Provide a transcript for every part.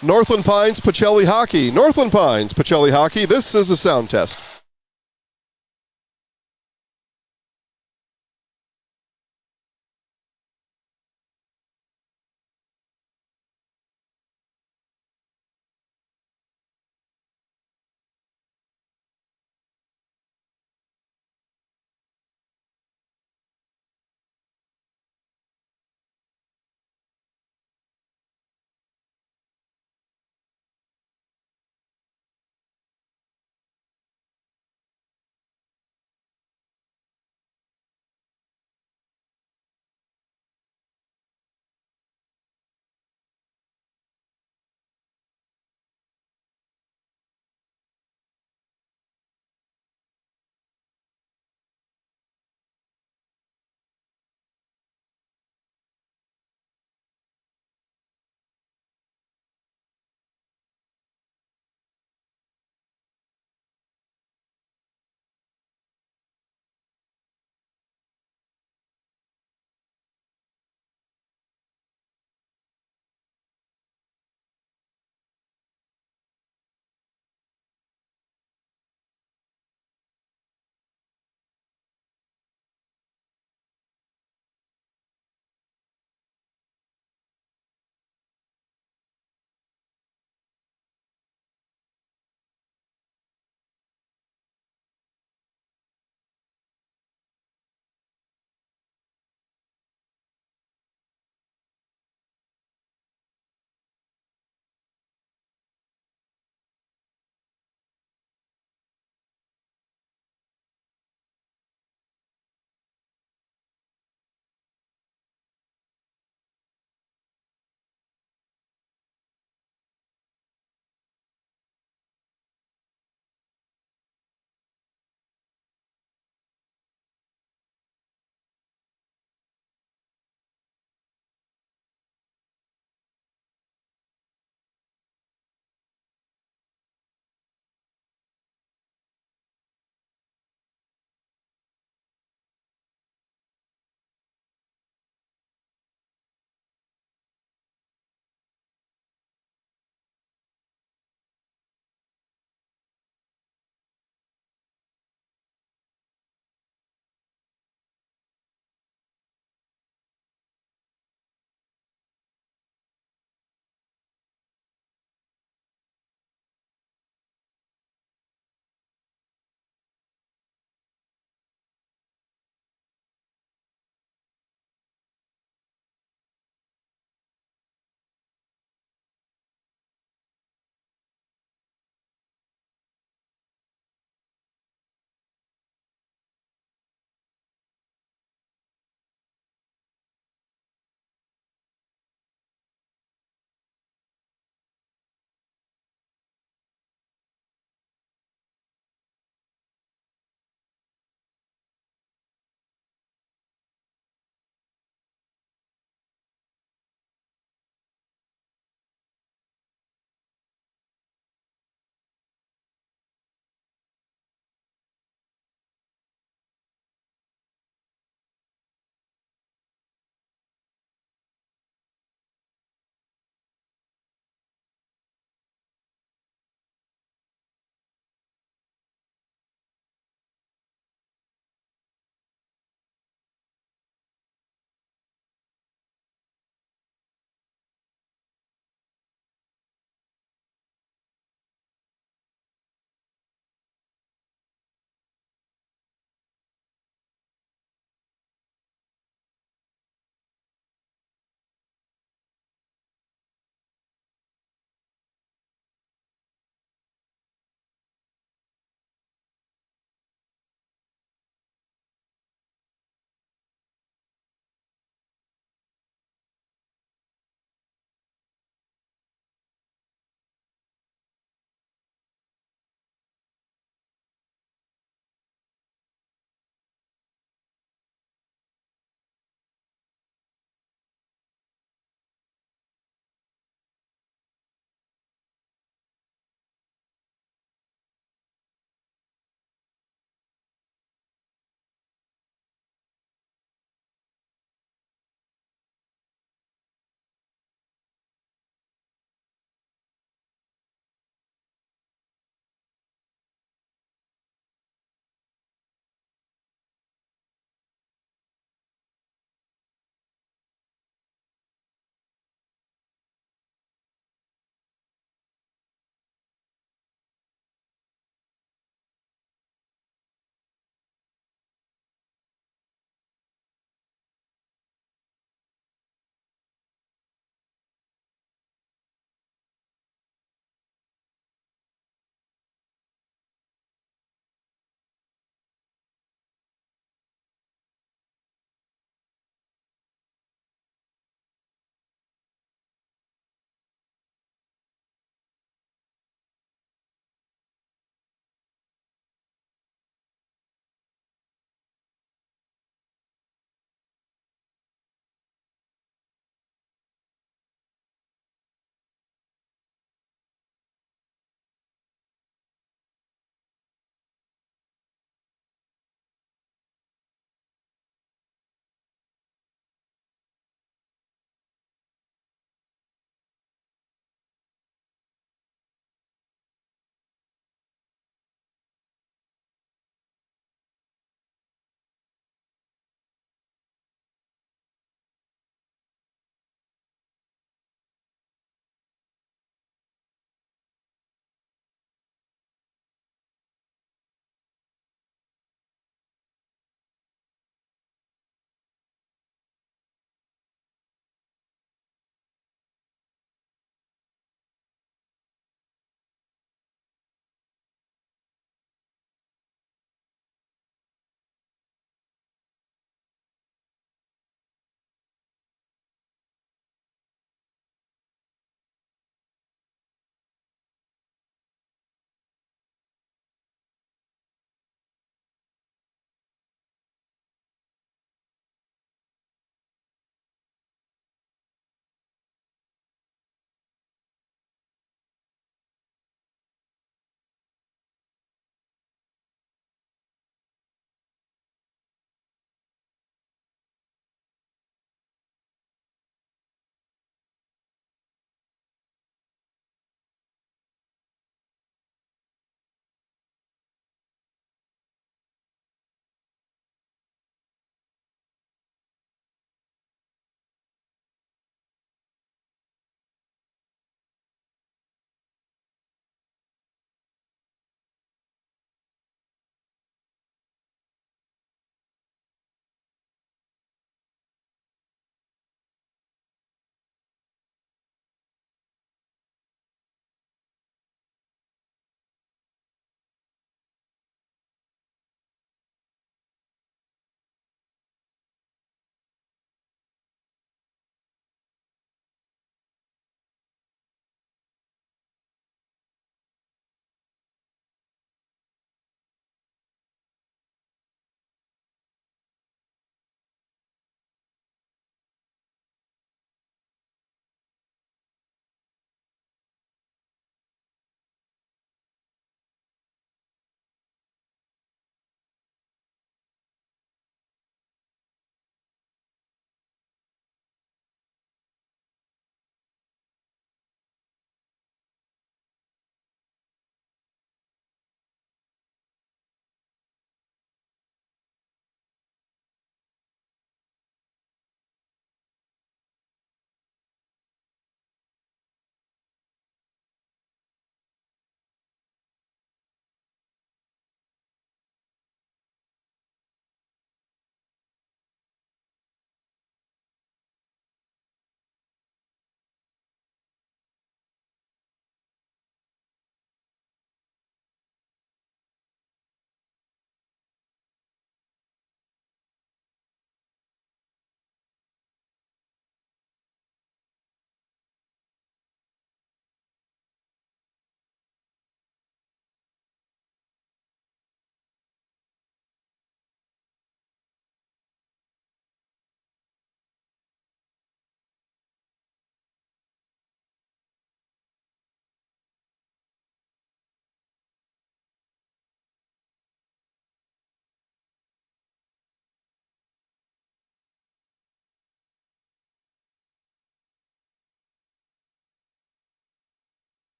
Northland Pines, Pacelli Hockey. Northland Pines, Pacelli Hockey. This is a sound test.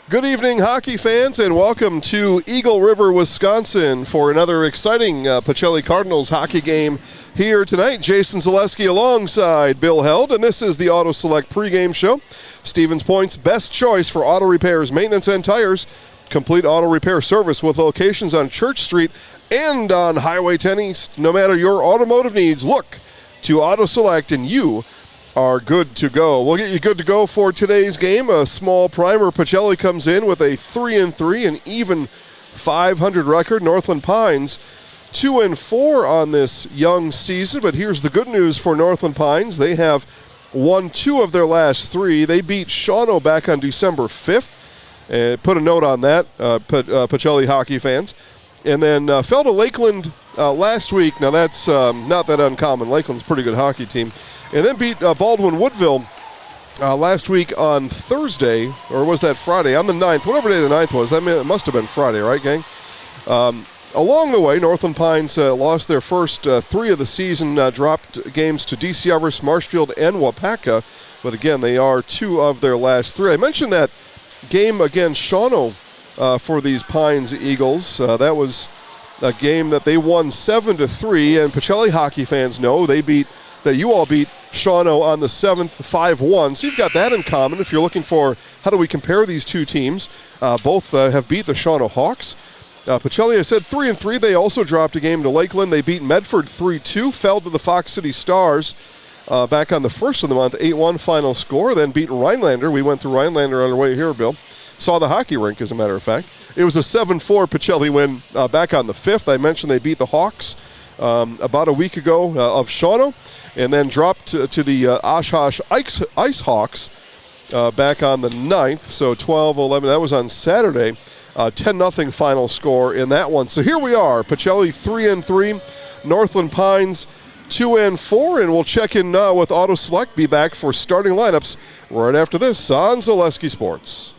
Good evening, hockey fans, and welcome to Eagle River, Wisconsin for another exciting Pacelli Cardinals hockey game here tonight. Jason Zaleski alongside Bill Held, and this is the Auto Select pregame show. Stevens Point's best choice for auto repairs, maintenance, and tires. Complete auto repair service with locations on Church Street and on Highway 10 East. No matter your automotive needs, look to Auto Select and you are good to go. We'll get you good to go for today's game. A small primer. Pacelli comes in with a 3-3 and even 500 record. Northland Pines 2-4 on this young season, but here's the good news for Northland Pines. They have won 2 of their last 3. They beat Shawano back on December 5th. Put a note on that, Pacelli hockey fans. And then fell to Lakeland last week. Now that's not that uncommon. Lakeland's a pretty good hockey team. And then beat Baldwin Woodville last week on Thursday, or was that Friday? On the 9th, whatever day the 9th was. It must have been Friday, right, gang? Along the way, Northland Pines lost their first 3 of the season, dropped games to DC Everest, Marshfield, and Wapaka. But again, they are 2 of their last 3. I mentioned that game against Shawano for these Pines Eagles. That was a game that they won 7-3, and Pacelli hockey fans know that you all beat Shawano on the 7th, 5-1. So you've got that in common if you're looking for how do we compare these two teams. Both have beat the Shawano Hawks. Pacelli, I said 3-3. They also dropped a game to Lakeland. They beat Medford 3-2, fell to the Fox City Stars back on the 1st of the month, 8-1 final score. Then beat Rhinelander. We went through Rhinelander on our way here, Bill. Saw the hockey rink, as a matter of fact. It was a 7-4 Pacelli win back on the 5th. I mentioned they beat the Hawks about a week ago of Shawano, and then dropped to the Oshkosh Ice Hawks back on the 9th, so 12-11. That was on Saturday. 10-0 final score in that one. So here we are, Pacelli 3-3, Northland Pines 2-4, and we'll check in with Auto Select. Be back for starting lineups right after this on Zaleski Sports.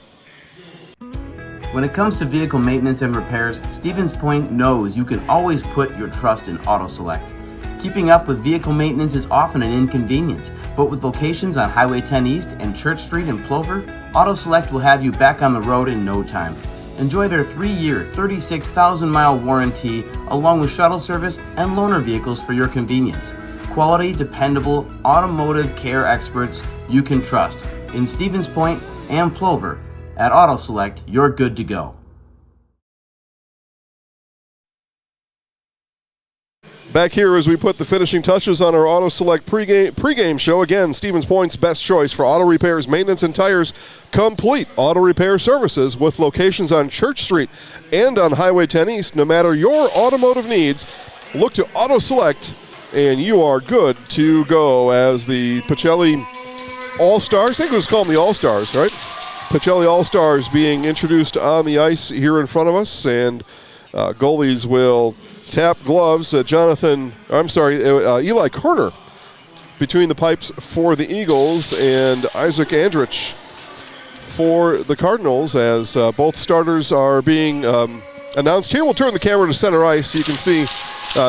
When it comes to vehicle maintenance and repairs, Stevens Point knows you can always put your trust in Auto Select. Keeping up with vehicle maintenance is often an inconvenience, but with locations on Highway 10 East and Church Street in Plover, Auto Select will have you back on the road in no time. Enjoy their 3-year, 36,000-mile warranty, along with shuttle service and loaner vehicles for your convenience. Quality, dependable, automotive care experts you can trust. In Stevens Point and Plover, at Auto Select, you're good to go. Back here as we put the finishing touches on our Auto Select pregame show. Again, Stevens Point's best choice for auto repairs, maintenance, and tires. Complete auto repair services with locations on Church Street and on Highway 10 East. No matter your automotive needs, look to Auto Select and you are good to go. As the Pacelli All-Stars, I think it was called the All-Stars, right? Pacelli All-Stars being introduced on the ice here in front of us, and goalies will tap gloves. Eli Kerner between the pipes for the Eagles, and Isaac Andrich for the Cardinals, as both starters are being announced here. We'll turn the camera to center ice so you can see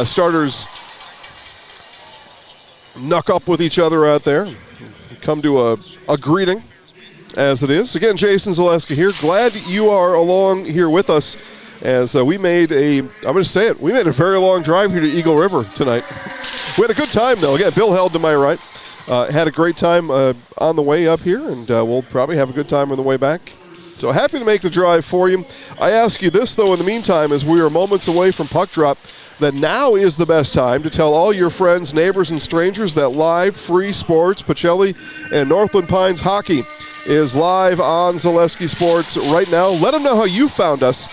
starters knuck up with each other out there. Come to a greeting, as it is. Again, Jason Zaleski here. Glad you are along here with us, as we made I'm going to say it, we made a very long drive here to Eagle River tonight. We had a good time, though. Again, Bill Held to my right. Had a great time on the way up here, and we'll probably have a good time on the way back. So happy to make the drive for you. I ask you this, though, in the meantime, as we are moments away from puck drop, that now is the best time to tell all your friends, neighbors, and strangers that live free sports, Pacelli and Northland Pines hockey, is live on Zaleski Sports right now. Let them know how you found us,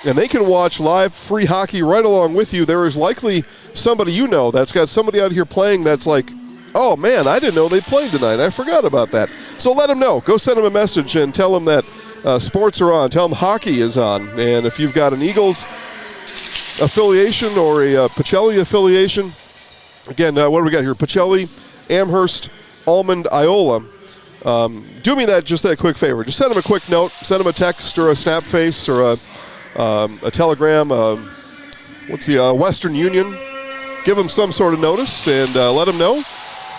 and they can watch live free hockey right along with you. There is likely somebody you know that's got somebody out here playing that's like, oh, man, I didn't know they played tonight. I forgot about that. So let them know. Go send them a message and tell them that sports are on. Tell them hockey is on. And if you've got an Eagles affiliation or a Pacelli affiliation, again, what do we got here? Pacelli, Amherst, Almond, Iola. Do me that quick favor. Just send them a quick note. Send them a text or a snap face or a telegram. What's the Western Union? Give them some sort of notice and let them know.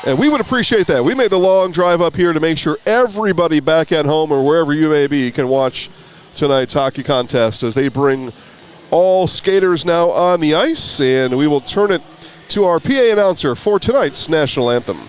And we would appreciate that. We made the long drive up here to make sure everybody back at home or wherever you may be can watch tonight's hockey contest as they bring all skaters now on the ice. And we will turn it to our PA announcer for tonight's national anthem.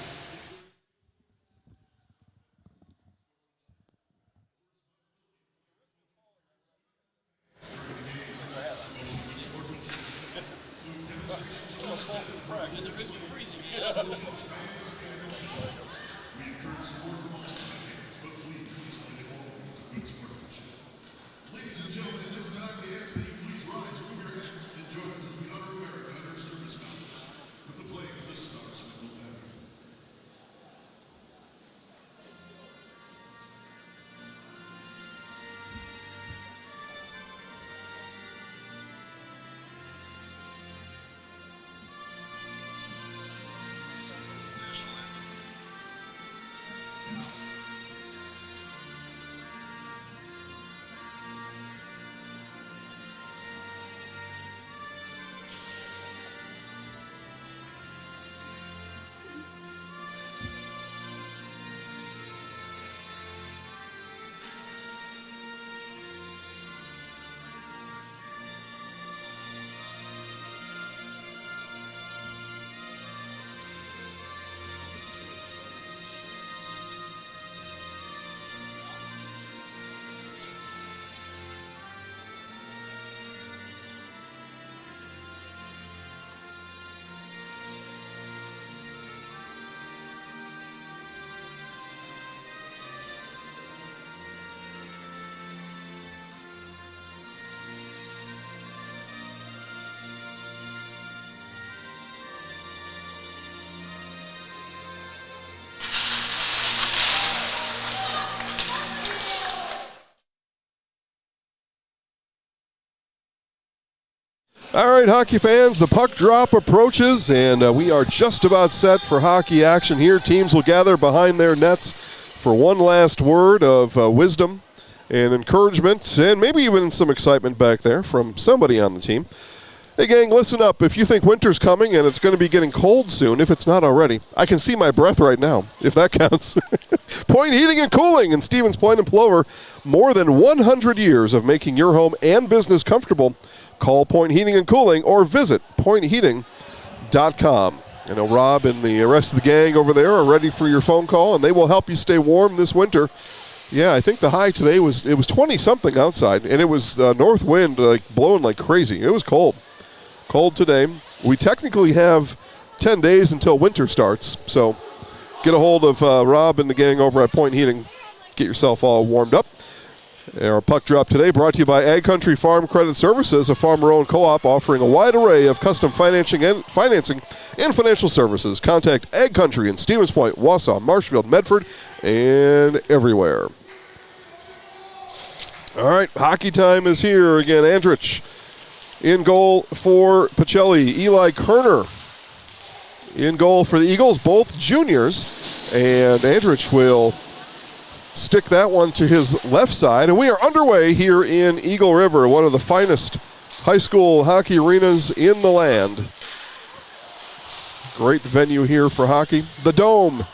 All right, hockey fans, the puck drop approaches, and we are just about set for hockey action here. Teams will gather behind their nets for one last word of wisdom and encouragement, and maybe even some excitement back there from somebody on the team. Hey, gang, listen up. If you think winter's coming and it's going to be getting cold soon, if it's not already, I can see my breath right now, if that counts. Point Heating and Cooling in Stevens Point and Plover. More than 100 years of making your home and business comfortable. Call Point Heating and Cooling or visit pointheating.com. I know Rob and the rest of the gang over there are ready for your phone call, and they will help you stay warm this winter. Yeah, I think the high today was 20-something outside, and it was north wind blowing like crazy. It was cold. Cold today. We technically have 10 days until winter starts, so get a hold of Rob and the gang over at Point Heating. Get yourself all warmed up. Our puck drop today brought to you by Ag Country Farm Credit Services, a farmer-owned co-op offering a wide array of custom financing and financial services. Contact Ag Country in Stevens Point, Wausau, Marshfield, Medford, and everywhere. All right, hockey time is here again. Andrich in goal for Pacelli. Eli Kerner in goal for the Eagles, both juniors. And Andrich will stick that one to his left side. And we are underway here in Eagle River, one of the finest high school hockey arenas in the land. Great venue here for hockey. The Dome,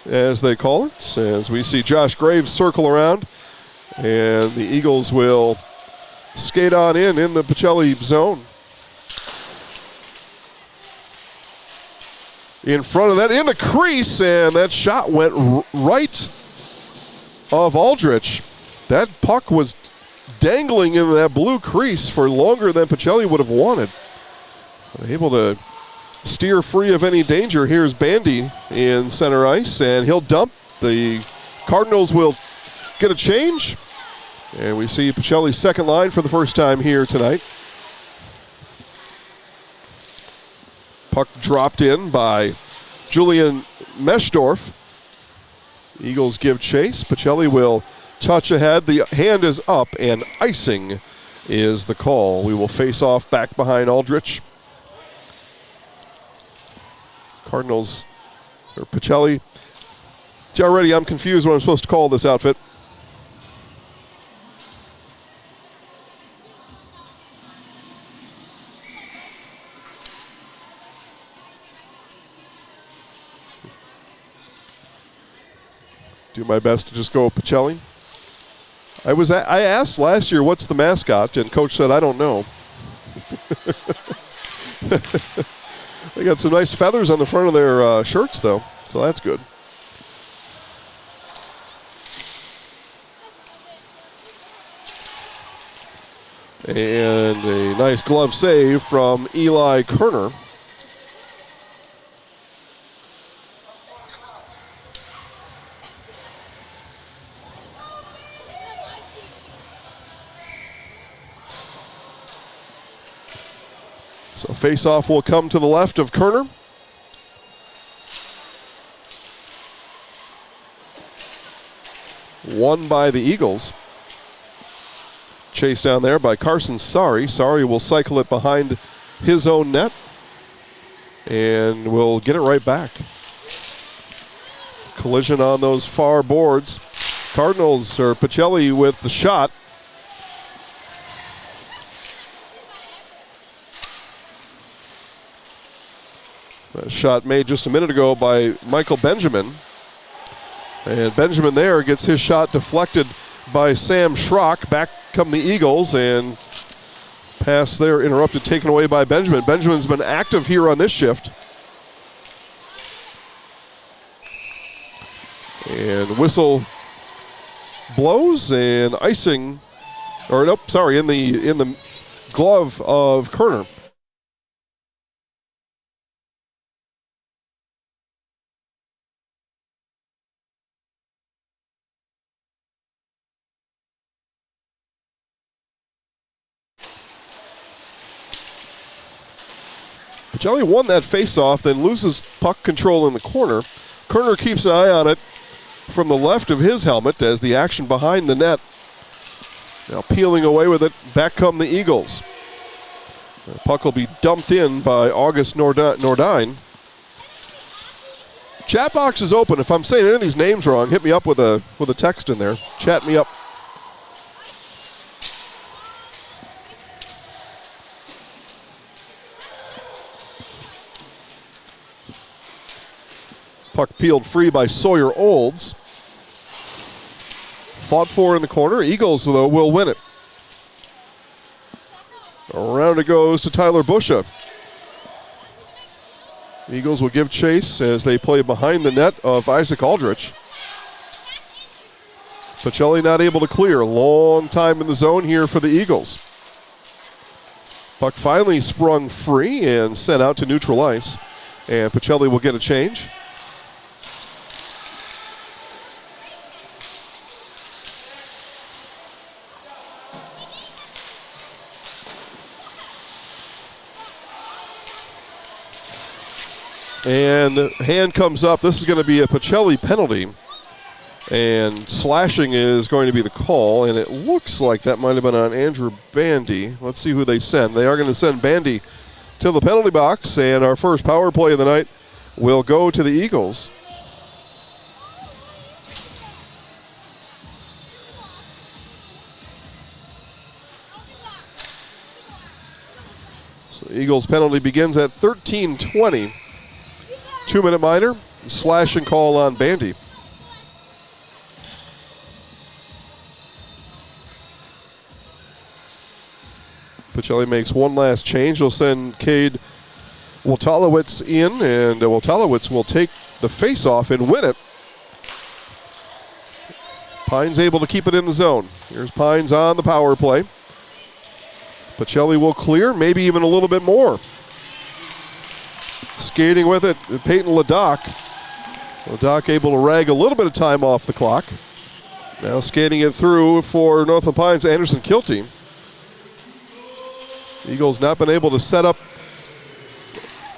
as they call it, as we see Josh Graves circle around. And the Eagles will skate on in the Pacelli zone. In front of that, in the crease, and that shot went right of Aldrich. That puck was dangling in that blue crease for longer than Pacelli would have wanted. Able to steer free of any danger. Here's Bandy in center ice, and he'll dump. The Cardinals will get a change. And we see Pacelli's second line for the first time here tonight. Puck dropped in by Julian Meschdorf. Eagles give chase. Pacelli will touch ahead. The hand is up, and icing is the call. We will face off back behind Aldrich. Cardinals, or Pacelli. See, already I'm confused what I'm supposed to call this outfit. Do my best to just go Pacelli. I asked last year, what's the mascot? And Coach said, I don't know. They got some nice feathers on the front of their shirts, though, so that's good. And a nice glove save from Eli Kerner. So face-off will come to the left of Kerner. Won by the Eagles. Chased down there by Carson Sari. Sari will cycle it behind his own net and will get it right back. Collision on those far boards. Cardinals, or Pacelli with the shot. A shot made just a minute ago by Michael Benjamin. And Benjamin there gets his shot deflected by Sam Schrock. Back come the Eagles, and pass there interrupted, taken away by Benjamin. Benjamin's been active here on this shift. And whistle blows, and icing, or nope, sorry, in the glove of Kerner. Pacelli won that faceoff, then loses puck control in the corner. Kerner keeps an eye on it from the left of his helmet as the action behind the net. Now peeling away with it, back come the Eagles. The puck will be dumped in by August Nordine. Chat box is open. If I'm saying any of these names wrong, hit me up with a text in there. Chat me up. Puck peeled free by Sawyer Olds. Fought for in the corner. Eagles, though, will win it. Around it goes to Tyler Busha. Eagles will give chase as they play behind the net of Isaac Aldrich. Pacelli not able to clear. Long time in the zone here for the Eagles. Puck finally sprung free and sent out to neutral ice. And Pacelli will get a change. And hand comes up. This is going to be a Pacelli penalty. And slashing is going to be the call. And it looks like that might have been on Andrew Bandy. Let's see who they send. They are going to send Bandy to the penalty box. And our first power play of the night will go to the Eagles. So the Eagles penalty begins at 13:20. 2-minute minor, slash and call on Bandy. Pacelli makes one last change. He'll send Cade Woltalowicz in, and Woltalowicz will take the face-off and win it. Pines able to keep it in the zone. Here's Pines on the power play. Pacelli will clear, maybe even a little bit more. Skating with it, Peyton Ledoc. Ledoc able to rag a little bit of time off the clock. Now skating it through for Northland Pines, Anderson Kilty. Eagles not been able to set up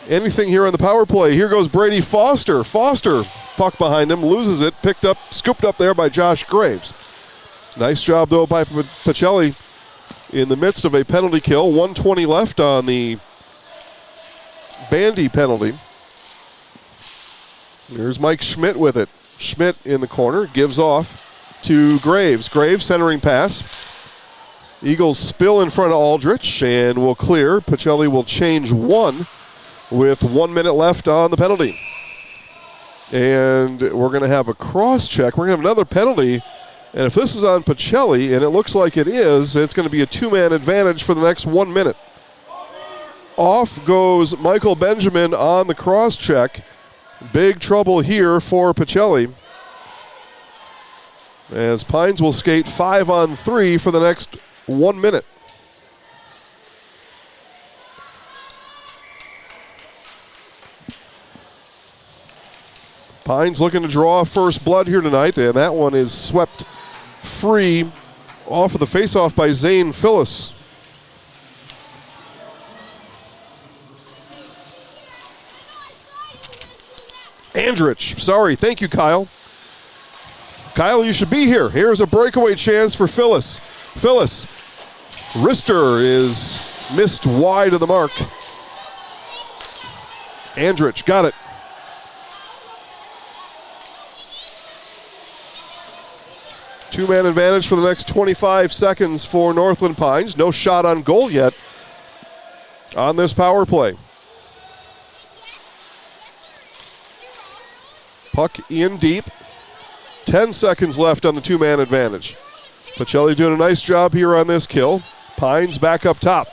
anything here on the power play. Here goes Brady Foster. Foster, puck behind him, loses it, picked up, scooped up there by Josh Graves. Nice job, though, by Pacelli in the midst of a penalty kill. 1:20 left on the Bandy penalty. Here's Mike Schmidt with it. Schmidt in the corner, gives off to Graves. Graves centering pass. Eagles spill in front of Aldrich and will clear. Pacelli will change one with 1 minute left on the penalty. And we're going to have a cross check. We're going to have another penalty. And if this is on Pacelli, and it looks like it is, it's going to be a two-man advantage for the next 1 minute. Off goes Michael Benjamin on the cross check. Big trouble here for Pacelli, as Pines will skate 5-on-3 for the next 1 minute. Pines looking to draw first blood here tonight, and that one is swept free off of the faceoff by Zane Phyllis. Andrich, sorry, thank you, Kyle. Kyle, you should be here. Here's a breakaway chance for Phyllis. Phyllis, wrister is missed wide of the mark. Andrich got it. Two-man advantage for the next 25 seconds for Northland Pines. No shot on goal yet on this power play. Puck in deep. 10 seconds left on the two-man advantage. Pacelli doing a nice job here on this kill. Pines back up top.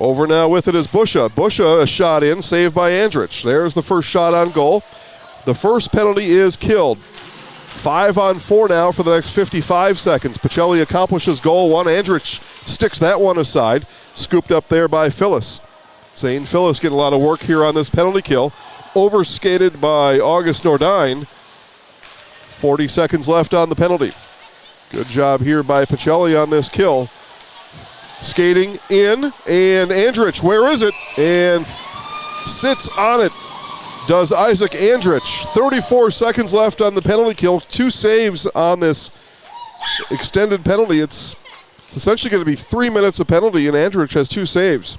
Over now with it is Busha. Busha, a shot in, saved by Andrich. There's the first shot on goal. The first penalty is killed. 5-on-4 now for the next 55 seconds. Pacelli accomplishes goal one. Andrich sticks that one aside. Scooped up there by Phyllis. Zane Phyllis getting a lot of work here on this penalty kill. Overskated by August Nordine. 40 seconds left on the penalty. Good job here by Pacelli on this kill. Skating in, and Andrich, where is it? And sits on it. Does Isaac Andrich. 34 seconds left on the penalty kill. 2 saves on this extended penalty. It's essentially going to be 3 minutes of penalty, and Andrich has 2 saves.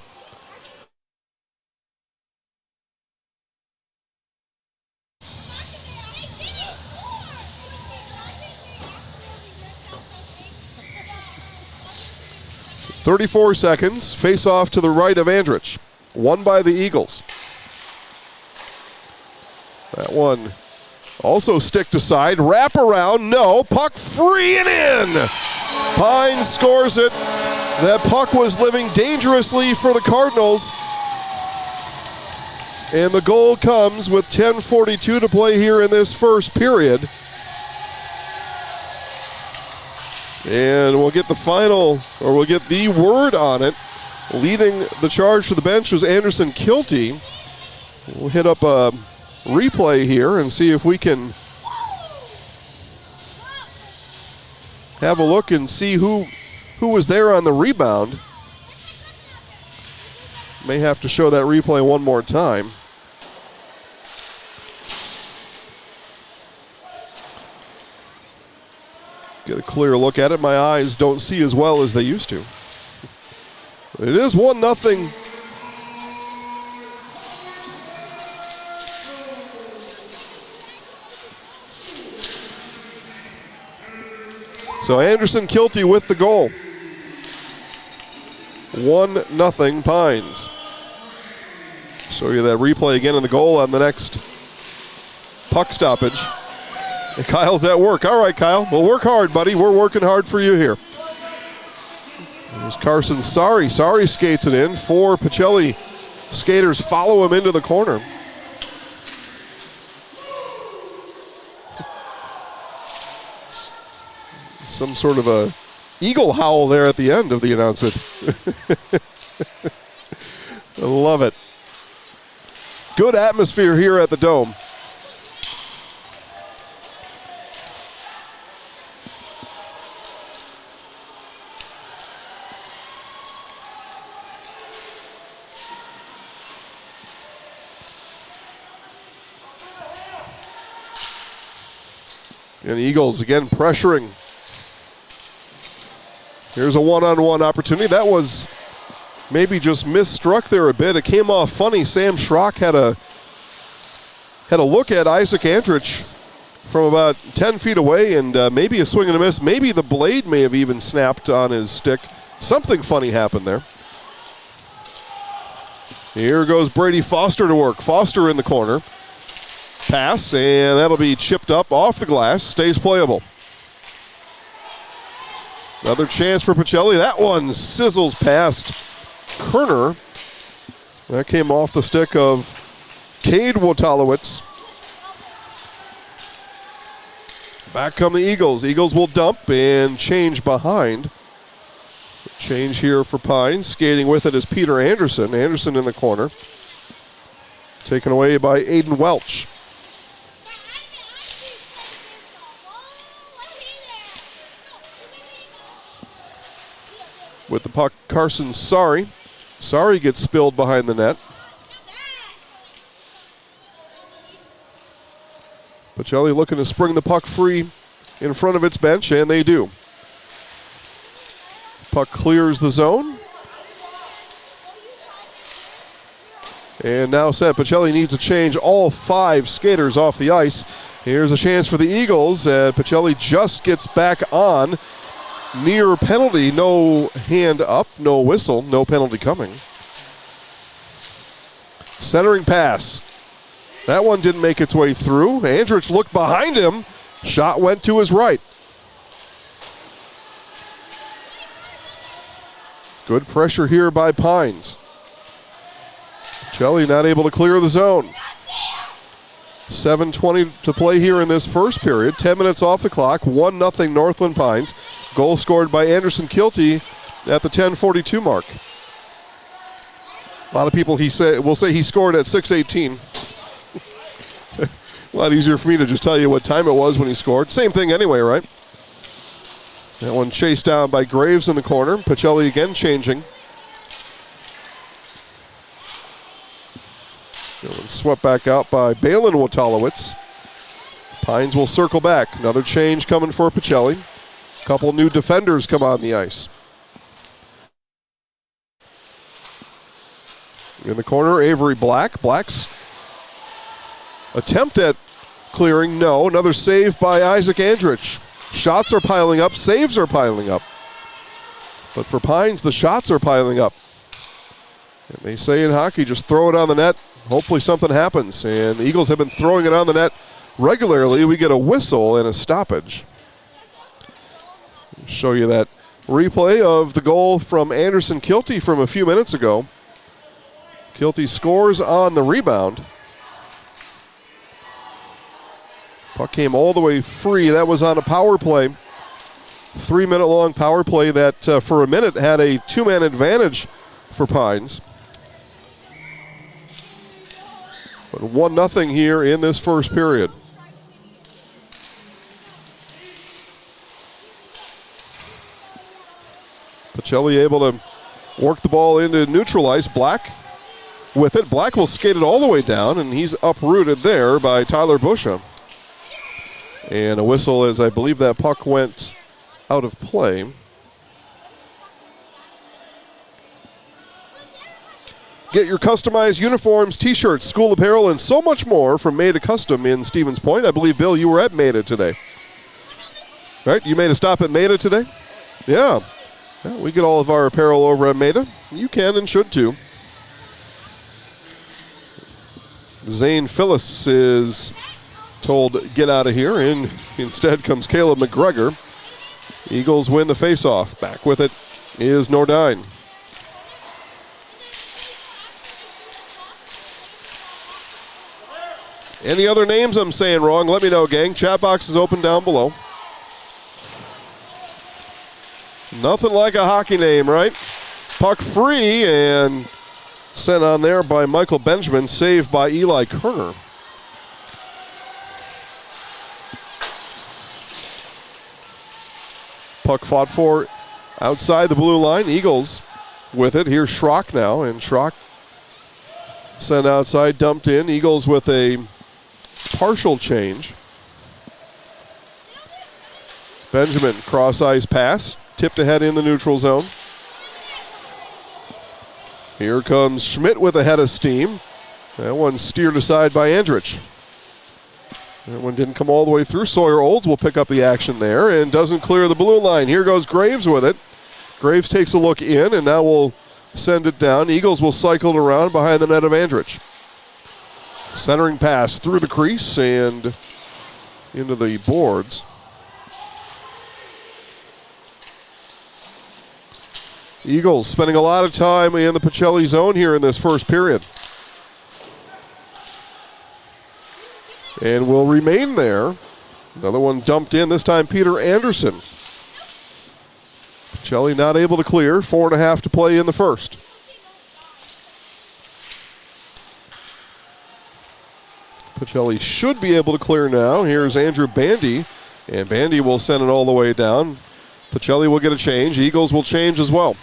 So 34 seconds. Face off to the right of Andrich. Won by the Eagles. That one also sticked aside. Wrap around, no. Puck free and in. Pines scores it. That puck was living dangerously for the Cardinals. And the goal comes with 10:42 to play here in this first period. And we'll get the final, or we'll get the word on it. Leading the charge to the bench was Anderson Kilty. We'll hit up a replay here and see if we can have a look and see who was there on the rebound. May have to show that replay one more time. Get a clear look at it. My eyes don't see as well as they used to. It is 1-0. So Anderson Kilty with the goal. 1-0 Pines. Show you that replay again in the goal on the next puck stoppage. And Kyle's at work. All right, Kyle. Well, work hard, buddy. We're working hard for you here. There's Carson Sari. Sari skates it in. 4 Pacelli skaters follow him into the corner. Some sort of a eagle howl there at the end of the announcement. I love it. Good atmosphere here at the Dome. And the Eagles again pressuring. Here's a one-on-one opportunity. That was maybe just misstruck there a bit. It came off funny. Sam Schrock had a look at Isaac Andrich from about 10 feet away, and maybe a swing and a miss. Maybe the blade may have even snapped on his stick. Something funny happened there. Here goes Brady Foster to work. Foster in the corner. Pass, and that'll be chipped up off the glass. Stays playable. Another chance for Pacelli. That one sizzles past Kerner. That came off the stick of Cade Wotalowicz. Back come the Eagles. Eagles will dump and change behind. Change here for Pines. Skating with it is Peter Anderson. Anderson in the corner. Taken away by Aiden Welch. With the puck, Carson Sari. Sari gets spilled behind the net. Pacelli looking to spring the puck free in front of its bench, and they do. Puck clears the zone. And now set. Pacelli needs to change all 5 skaters off the ice. Here's a chance for the Eagles. Pacelli just gets back on. Near penalty, no hand up, no whistle, no penalty coming. Centering pass. That one didn't make its way through. Andrich looked behind him. Shot went to his right. Good pressure here by Pines. Pacelli not able to clear the zone. 7:20 to play here in this first period. 10 minutes off the clock. 1-0 Northland Pines. Goal scored by Anderson Kilty at the 10:42 mark. A lot of people will say he scored at 6:18. A lot easier for me to just tell you what time it was when he scored. Same thing anyway, right? That one chased down by Graves in the corner. Pacelli again changing. Swept back out by Balin Wotalowicz. Pines will circle back. Another change coming for Pacelli. Couple new defenders come on the ice. In the corner, Avery Black. Black's attempt at clearing, no. Another save by Isaac Andrich. Shots are piling up, saves are piling up. But for Pines, the shots are piling up. And they say in hockey, just throw it on the net. Hopefully something happens. And the Eagles have been throwing it on the net regularly. We get a whistle and a stoppage. Show you that replay of the goal from Anderson Kilty from a few minutes ago. Kilty scores on the rebound. Puck came all the way free. That was on a power play. 3-minute long power play that for a minute had a 2-man advantage for Pines. But 1-0 here in this first period. Pacelli able to work the ball into neutralize. Black with it. Black will skate it all the way down, and he's uprooted there by Tyler Busha. And a whistle as I believe that puck went out of play. Get your customized uniforms, t-shirts, school apparel, and so much more from Maida Custom in Stevens Point. I believe, Bill, you were at Maida today. Right? You made a stop at Maida today? Yeah. We get all of our apparel over at Maida. You can and should too. Zane Phyllis is told get out of here, and instead comes Caleb McGregor. Eagles win the faceoff. Back with it is Nordine. Any other names I'm saying wrong, let me know, gang. Chat box is open down below. Nothing like a hockey name, right? Puck free and sent on there by Michael Benjamin, saved by Eli Kerner. Puck fought for outside the blue line. Eagles with it. Here's Schrock now, and Schrock sent outside, dumped in. Eagles with a partial change. Benjamin, cross-ice pass, tipped ahead in the neutral zone. Here comes Schmidt with a head of steam. That one steered aside by Andrich. That one didn't come all the way through. Sawyer Olds will pick up the action there and doesn't clear the blue line. Here goes Graves with it. Graves takes a look in and now will send it down. Eagles will cycle it around behind the net of Andrich. Centering pass through the crease and into the boards. Eagles spending a lot of time in the Pacelli zone here in this first period. And will remain there. Another one dumped in, this time Peter Anderson. Pacelli not able to clear, 4.5 to play in the first. Pacelli should be able to clear now. Here's Andrew Bandy, and Bandy will send it all the way down. Pacelli will get a change. Eagles will change as well.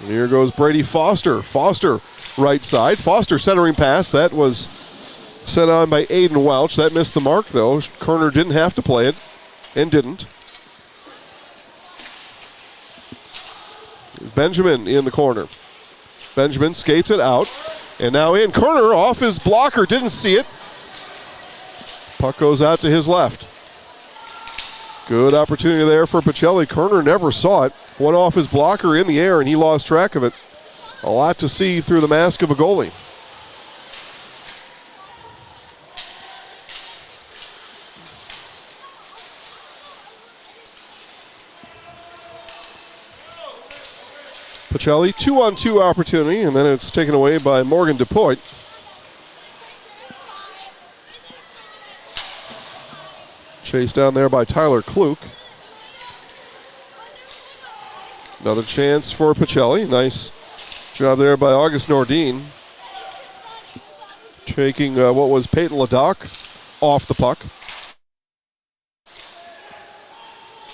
And here goes Brady Foster. Foster right side. Foster centering pass. That was sent on by Aiden Welch. That missed the mark, though. Kerner didn't have to play it and didn't. Benjamin in the corner. Benjamin skates it out. And now in. Kerner off his blocker. Didn't see it. Puck goes out to his left. Good opportunity there for Pacelli. Kerner never saw it. Went off his blocker in the air, and he lost track of it. A lot to see through the mask of a goalie. Pacelli, 2-on-2 opportunity, and then it's taken away by Morgan DePoit. Chased down there by Tyler Kluk. Another chance for Pacelli. Nice job there by August Nordin. Taking what was Peyton Ladoc off the puck.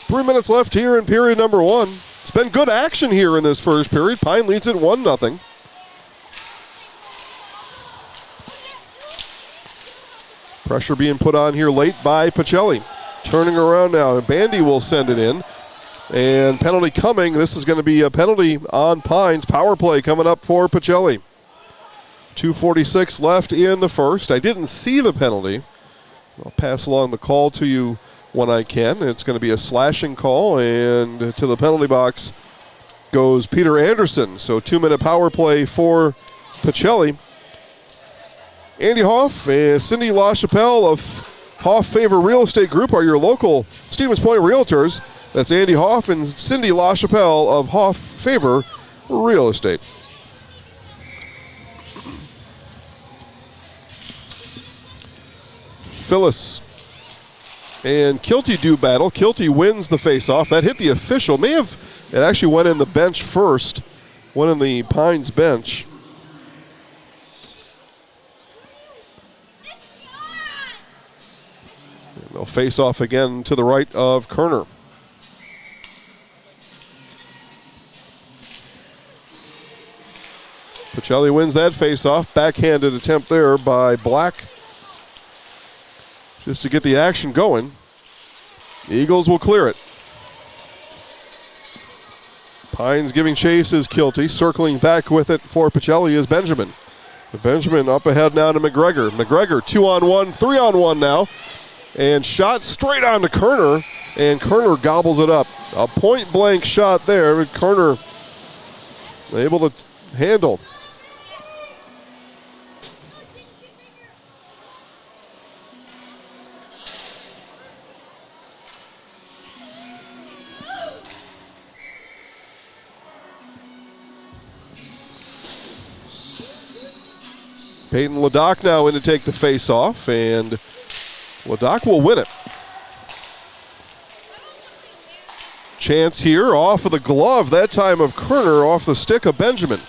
3 minutes left here in period number 1. It's been good action here in this first period. Pine leads it 1-0. Pressure being put on here late by Pacelli. Turning around now. Bandy will send it in. And penalty coming. This is going to be a penalty on Pines. Power play coming up for Pacelli. 2:46 left in the first. I didn't see the penalty. I'll pass along the call to you when I can. It's going to be a slashing call, and to the penalty box goes Peter Anderson. So 2-minute power play for Pacelli. Andy Hoff and Cindy LaChapelle of Hoff Favor Real Estate Group are your local Stevens Point Realtors. That's Andy Hoff and Cindy LaChapelle of Hoff Favor Real Estate. Phyllis and Kilty do battle. Kilty wins the faceoff. That hit the official. It actually went in the bench first. Went in the Pines bench. And they'll face off again to the right of Kerner. Pacelli wins that faceoff. Backhanded attempt there by Black. Just to get the action going. The Eagles will clear it. Pines giving chase is Kilty. Circling back with it for Pacelli is Benjamin. Benjamin up ahead now to McGregor. McGregor 2-on-1, 3-on-1 now. And shot straight on to Kerner. And Kerner gobbles it up. A point-blank shot there, but Kerner able to handle. Peyton Ladoc now in to take the face-off, and Ladoc will win it. Chance here off of the glove, that time of Kerner, off the stick of Benjamin.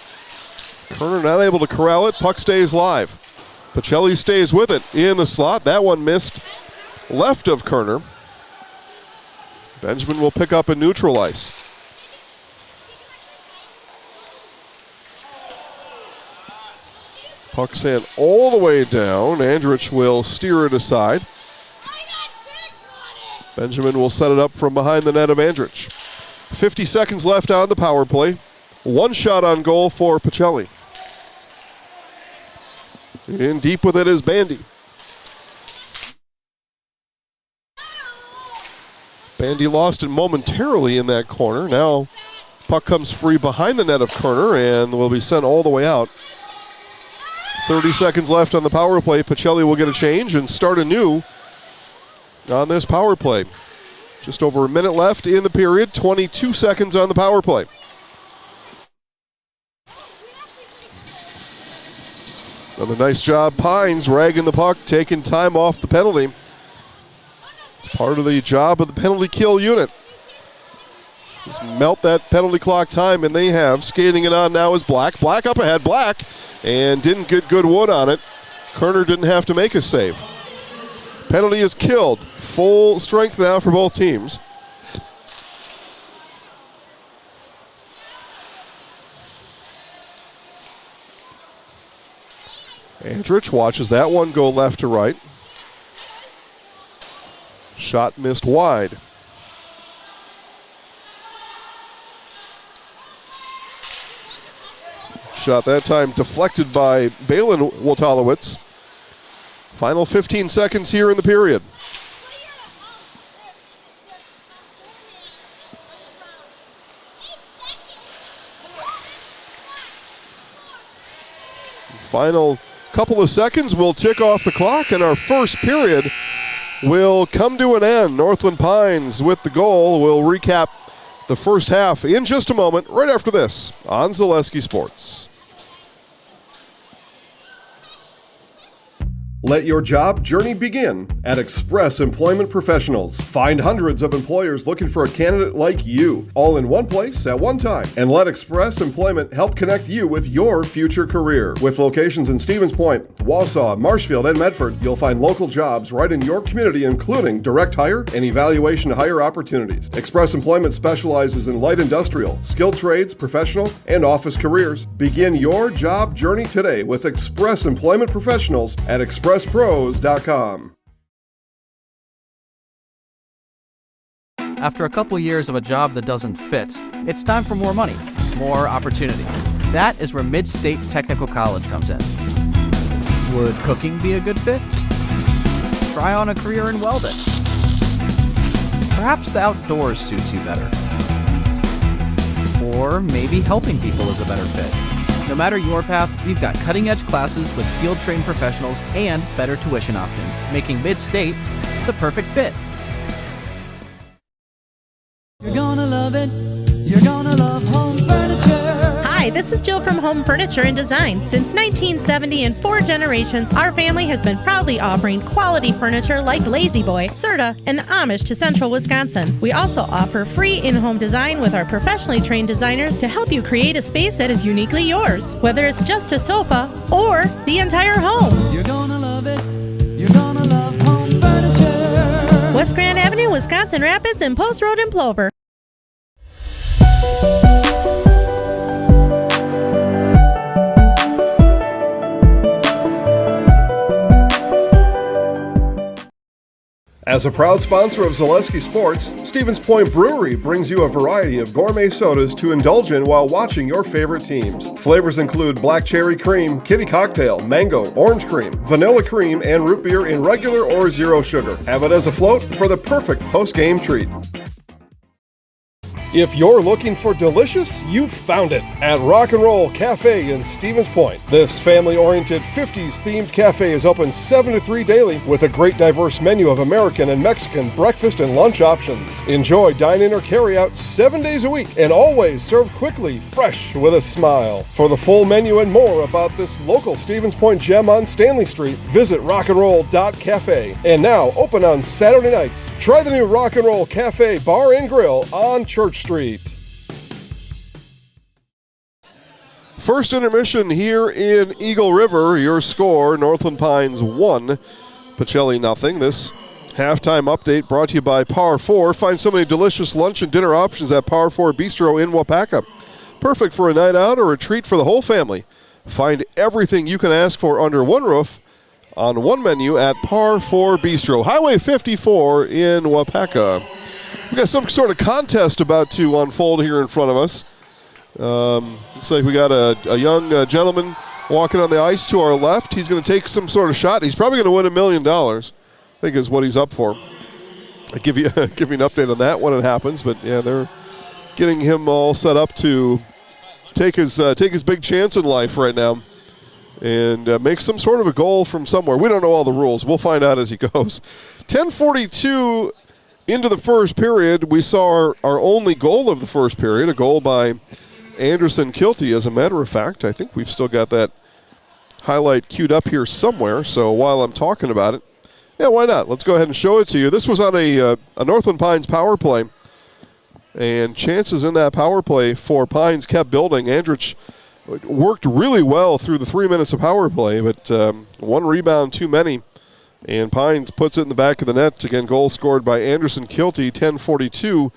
Kerner not able to corral it, puck stays live. Pacelli stays with it in the slot. That one missed left of Kerner. Benjamin will pick up and neutralize. Puck sent all the way down. Andrich will steer it aside. Benjamin will set it up from behind the net of Andrich. 50 seconds left on the power play. One shot on goal for Pacelli. In deep with it is Bandy. Bandy lost it momentarily in that corner. Now puck comes free behind the net of Kerner and will be sent all the way out 30 seconds left on the power play. Pacelli will get a change and start anew on this power play. Just over a minute left in the period, 22 seconds on the power play. Another nice job, Pines ragging the puck, taking time off the penalty. It's part of the job of the penalty kill unit. Just melt that penalty clock time, and they have. Skating it on now is Black. Black up ahead, Black, and didn't get good wood on it. Kerner didn't have to make a save. Penalty is killed. Full strength now for both teams. Andrich watches that one go left to right. Shot missed wide. Shot that time deflected by Balin Wotalowicz. Final 15 seconds here in the period. Final couple of seconds will tick off the clock, and our first period will come to an end. Northland Pines with the goal. We'll recap the first half in just a moment, right after this on Zaleski Sports. Let your job journey begin at Express Employment Professionals. Find hundreds of employers looking for a candidate like you, all in one place at one time. And let Express Employment help connect you with your future career. With locations in Stevens Point, Wausau, Marshfield, and Medford, you'll find local jobs right in your community, including direct hire and evaluation to hire opportunities. Express Employment specializes in light industrial, skilled trades, professional, and office careers. Begin your job journey today with Express Employment Professionals at expresspros.com. After a couple years of a job that doesn't fit, it's time for more money, more opportunity. That is where Mid-State Technical College comes in. Would cooking be a good fit? Try on a career in welding. Perhaps the outdoors suits you better. Or maybe helping people is a better fit. No matter your path, we've got cutting-edge classes with field-trained professionals and better tuition options, making Mid-State the perfect fit. You're gonna love it. You're gonna love home furniture. Hi, this is Jill from Home Furniture and Design. Since 1970 and 4 generations, our family has been proudly offering quality furniture like Lazy Boy, Serta, and the Amish to Central Wisconsin. We also offer free in-home design with our professionally trained designers to help you create a space that is uniquely yours, whether it's just a sofa or the entire home. You're gonna love it. You're gonna love home furniture. West Grand Avenue, Wisconsin Rapids, and Post Road in Plover. As a proud sponsor of Zaleski Sports, Stevens Point Brewery brings you a variety of gourmet sodas to indulge in while watching your favorite teams. Flavors include black cherry cream, kitty cocktail, mango, orange cream, vanilla cream, and root beer in regular or zero sugar. Have it as a float for the perfect post-game treat. If you're looking for delicious, you've found it at Rock and Roll Cafe in Stevens Point. This family-oriented 50s themed cafe is open 7 to 3 daily with a great diverse menu of American and Mexican breakfast and lunch options. Enjoy dine-in or carry-out 7 days a week and always served quickly, fresh with a smile. For the full menu and more about this local Stevens Point gem on Stanley Street, visit rockandroll.cafe. And now open on Saturday nights. Try the new Rock and Roll Cafe Bar and Grill on Church Street. First intermission here in Eagle River. Your score, Northland Pines 1, Pacelli nothing. This halftime update brought to you by Par 4. Find so many delicious lunch and dinner options at Par 4 Bistro in Wapaka. Perfect for a night out or a treat for the whole family. Find everything you can ask for under one roof on one menu at Par 4 Bistro. Highway 54 in Wapaka. We've got some sort of contest about to unfold here in front of us. Looks like we got a young gentleman walking on the ice to our left. He's going to take some sort of shot. He's probably going to win $1 million, I think is what he's up for. I'll give you an update on that when it happens. But, yeah, they're getting him all set up to take his big chance in life right now. and make some sort of a goal from somewhere. We don't know all the rules. We'll find out as he goes. 10:42 into the first period. We saw our only goal of the first period, a goal by Anderson Kilty, as a matter of fact. I think we've still got that highlight queued up here somewhere, so while I'm talking about it, yeah, why not? Let's go ahead and show it to you. This was on a Northland Pines power play, and chances in that power play for Pines kept building. Andrich worked really well through the 3 minutes of power play, but one rebound too many, and Pines puts it in the back of the net. Again, goal scored by Anderson Kilty, 10:42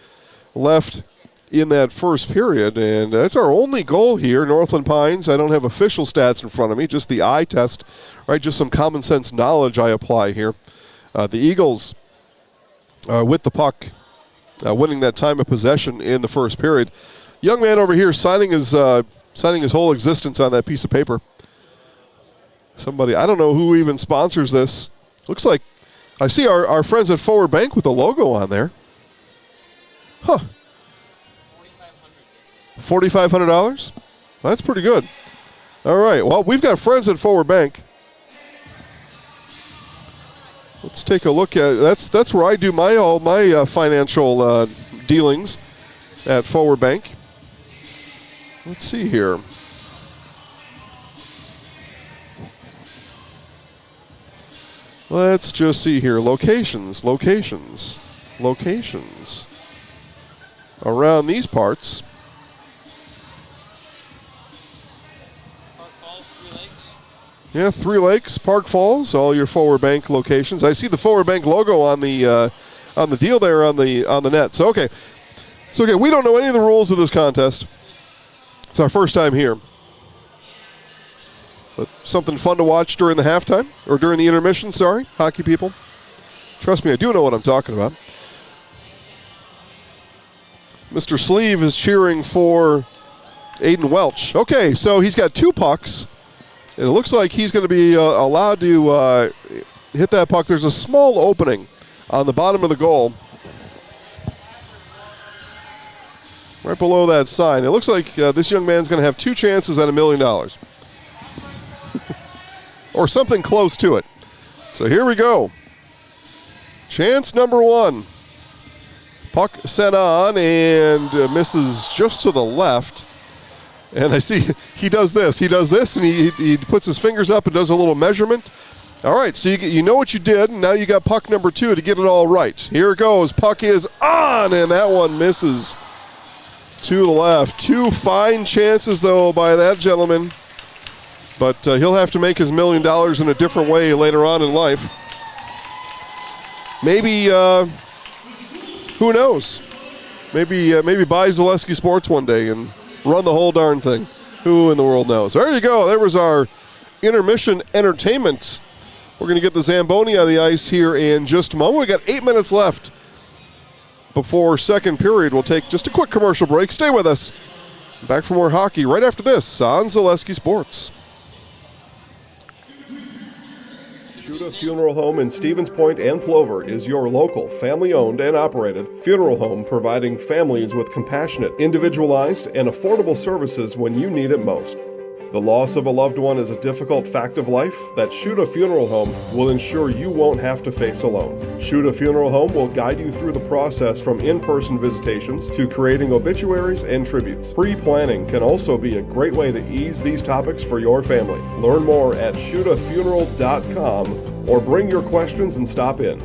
left in that first period, and that's our only goal here, Northland Pines. I don't have official stats in front of me, just the eye test, right? Just some common sense knowledge I apply here. The Eagles with the puck, winning that time of possession in the first period. Young man over here signing his whole existence on that piece of paper. Somebody, I don't know who even sponsors this. Looks like I see our friends at Forward Bank with the logo on there. Huh. $4,500? That's pretty good. All right. Well, we've got friends at Forward Bank. Let's take a look at that's where I do all my financial dealings at Forward Bank. Let's see here. Let's just see here. Locations around these parts. Yeah, 3 Lakes, Park Falls, all your Forward Bank locations. I see the Forward Bank logo on the deal there on the net. So okay, we don't know any of the rules of this contest. It's our first time here, but something fun to watch during the halftime or during the intermission. Sorry, hockey people. Trust me, I do know what I'm talking about. Mr. Sleeve is cheering for Aiden Welch. Okay, so he's got 2 pucks. It looks like he's going to be allowed to hit that puck. There's a small opening on the bottom of the goal, right below that sign. It looks like this young man's going to have 2 chances at $1 million. Or something close to it. So here we go. Chance number 1. Puck sent on and misses just to the left. And I see he does this, and he puts his fingers up and does a little measurement. All right, so you know what you did, and now you got puck number 2 to get it all right. Here it goes. Puck is on, and that one misses to the left. 2 fine chances, though, by that gentleman. But he'll have to make his $1 million in a different way later on in life. Maybe, who knows? Maybe buy Zaleski Sports one day and run the whole darn thing. Who in the world knows? There you go. There was our intermission entertainment. We're going to get the Zamboni on the ice here in just a moment. We got 8 minutes left before second period. We'll take just a quick commercial break. Stay with us. Back for more hockey right after this on Zaleski Sports. Shuda Funeral Home in Stevens Point and Plover is your local, family-owned and operated funeral home providing families with compassionate, individualized, and affordable services when you need it most. The loss of a loved one is a difficult fact of life that Shuda Funeral Home will ensure you won't have to face alone. Shuda Funeral Home will guide you through the process from in-person visitations to creating obituaries and tributes. Pre-planning can also be a great way to ease these topics for your family. Learn more at shudafuneral.com or bring your questions and stop in.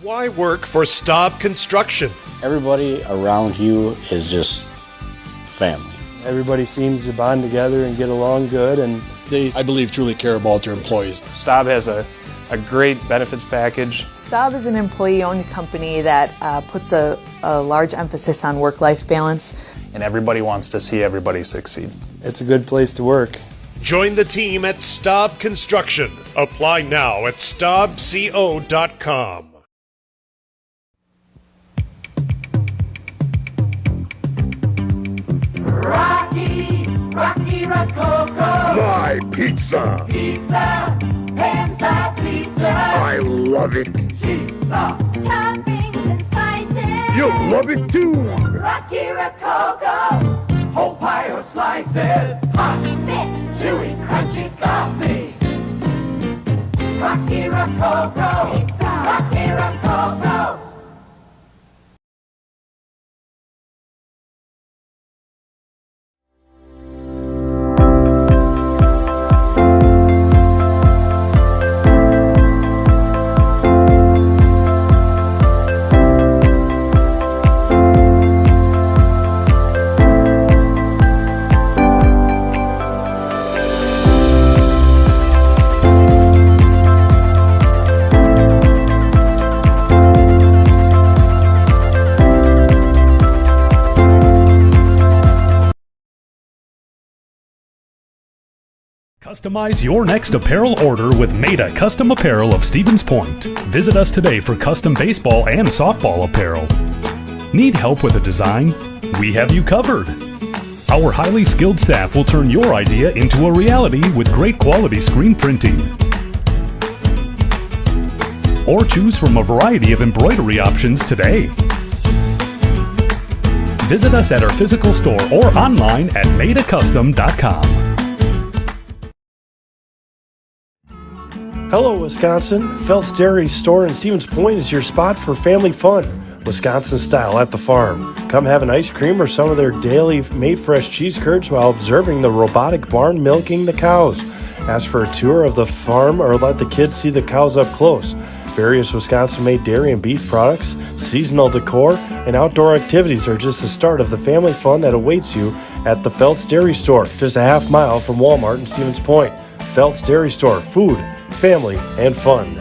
Why work for Staub Construction? Everybody around you is just family. Everybody seems to bond together and get along good, and They, I believe, truly care about their employees. Staub has a great benefits package. Staub is an employee-owned company that puts a large emphasis on work-life balance. And everybody wants to see everybody succeed. It's a good place to work. Join the team at Staub Construction. Apply now at staubco.com. Rocky Rococo. My pizza. Pizza. Hand-style pizza. I love it. Cheese sauce. Toppings and spices. You'll love it too. Rocky Rococo, whole pie or slices, hot, thick, chewy, crunchy, saucy. Rocky Rococo, Rocky Rococo. Customize your next apparel order with Maida Custom Apparel of Stevens Point. Visit us today for custom baseball and softball apparel. Need help with a design? We have you covered. Our highly skilled staff will turn your idea into a reality with great quality screen printing. Or choose from a variety of embroidery options today. Visit us at our physical store or online at maidacustom.com. Hello, Wisconsin. Phelps Dairy Store in Stevens Point is your spot for family fun, Wisconsin style at the farm. Come have an ice cream or some of their daily made fresh cheese curds while observing the robotic barn milking the cows. Ask for a tour of the farm or let the kids see the cows up close. Various Wisconsin-made dairy and beef products, seasonal decor, and outdoor activities are just the start of the family fun that awaits you at the Phelps Dairy Store, just a half mile from Walmart in Stevens Point. Phelps Dairy Store, food, family, and fun.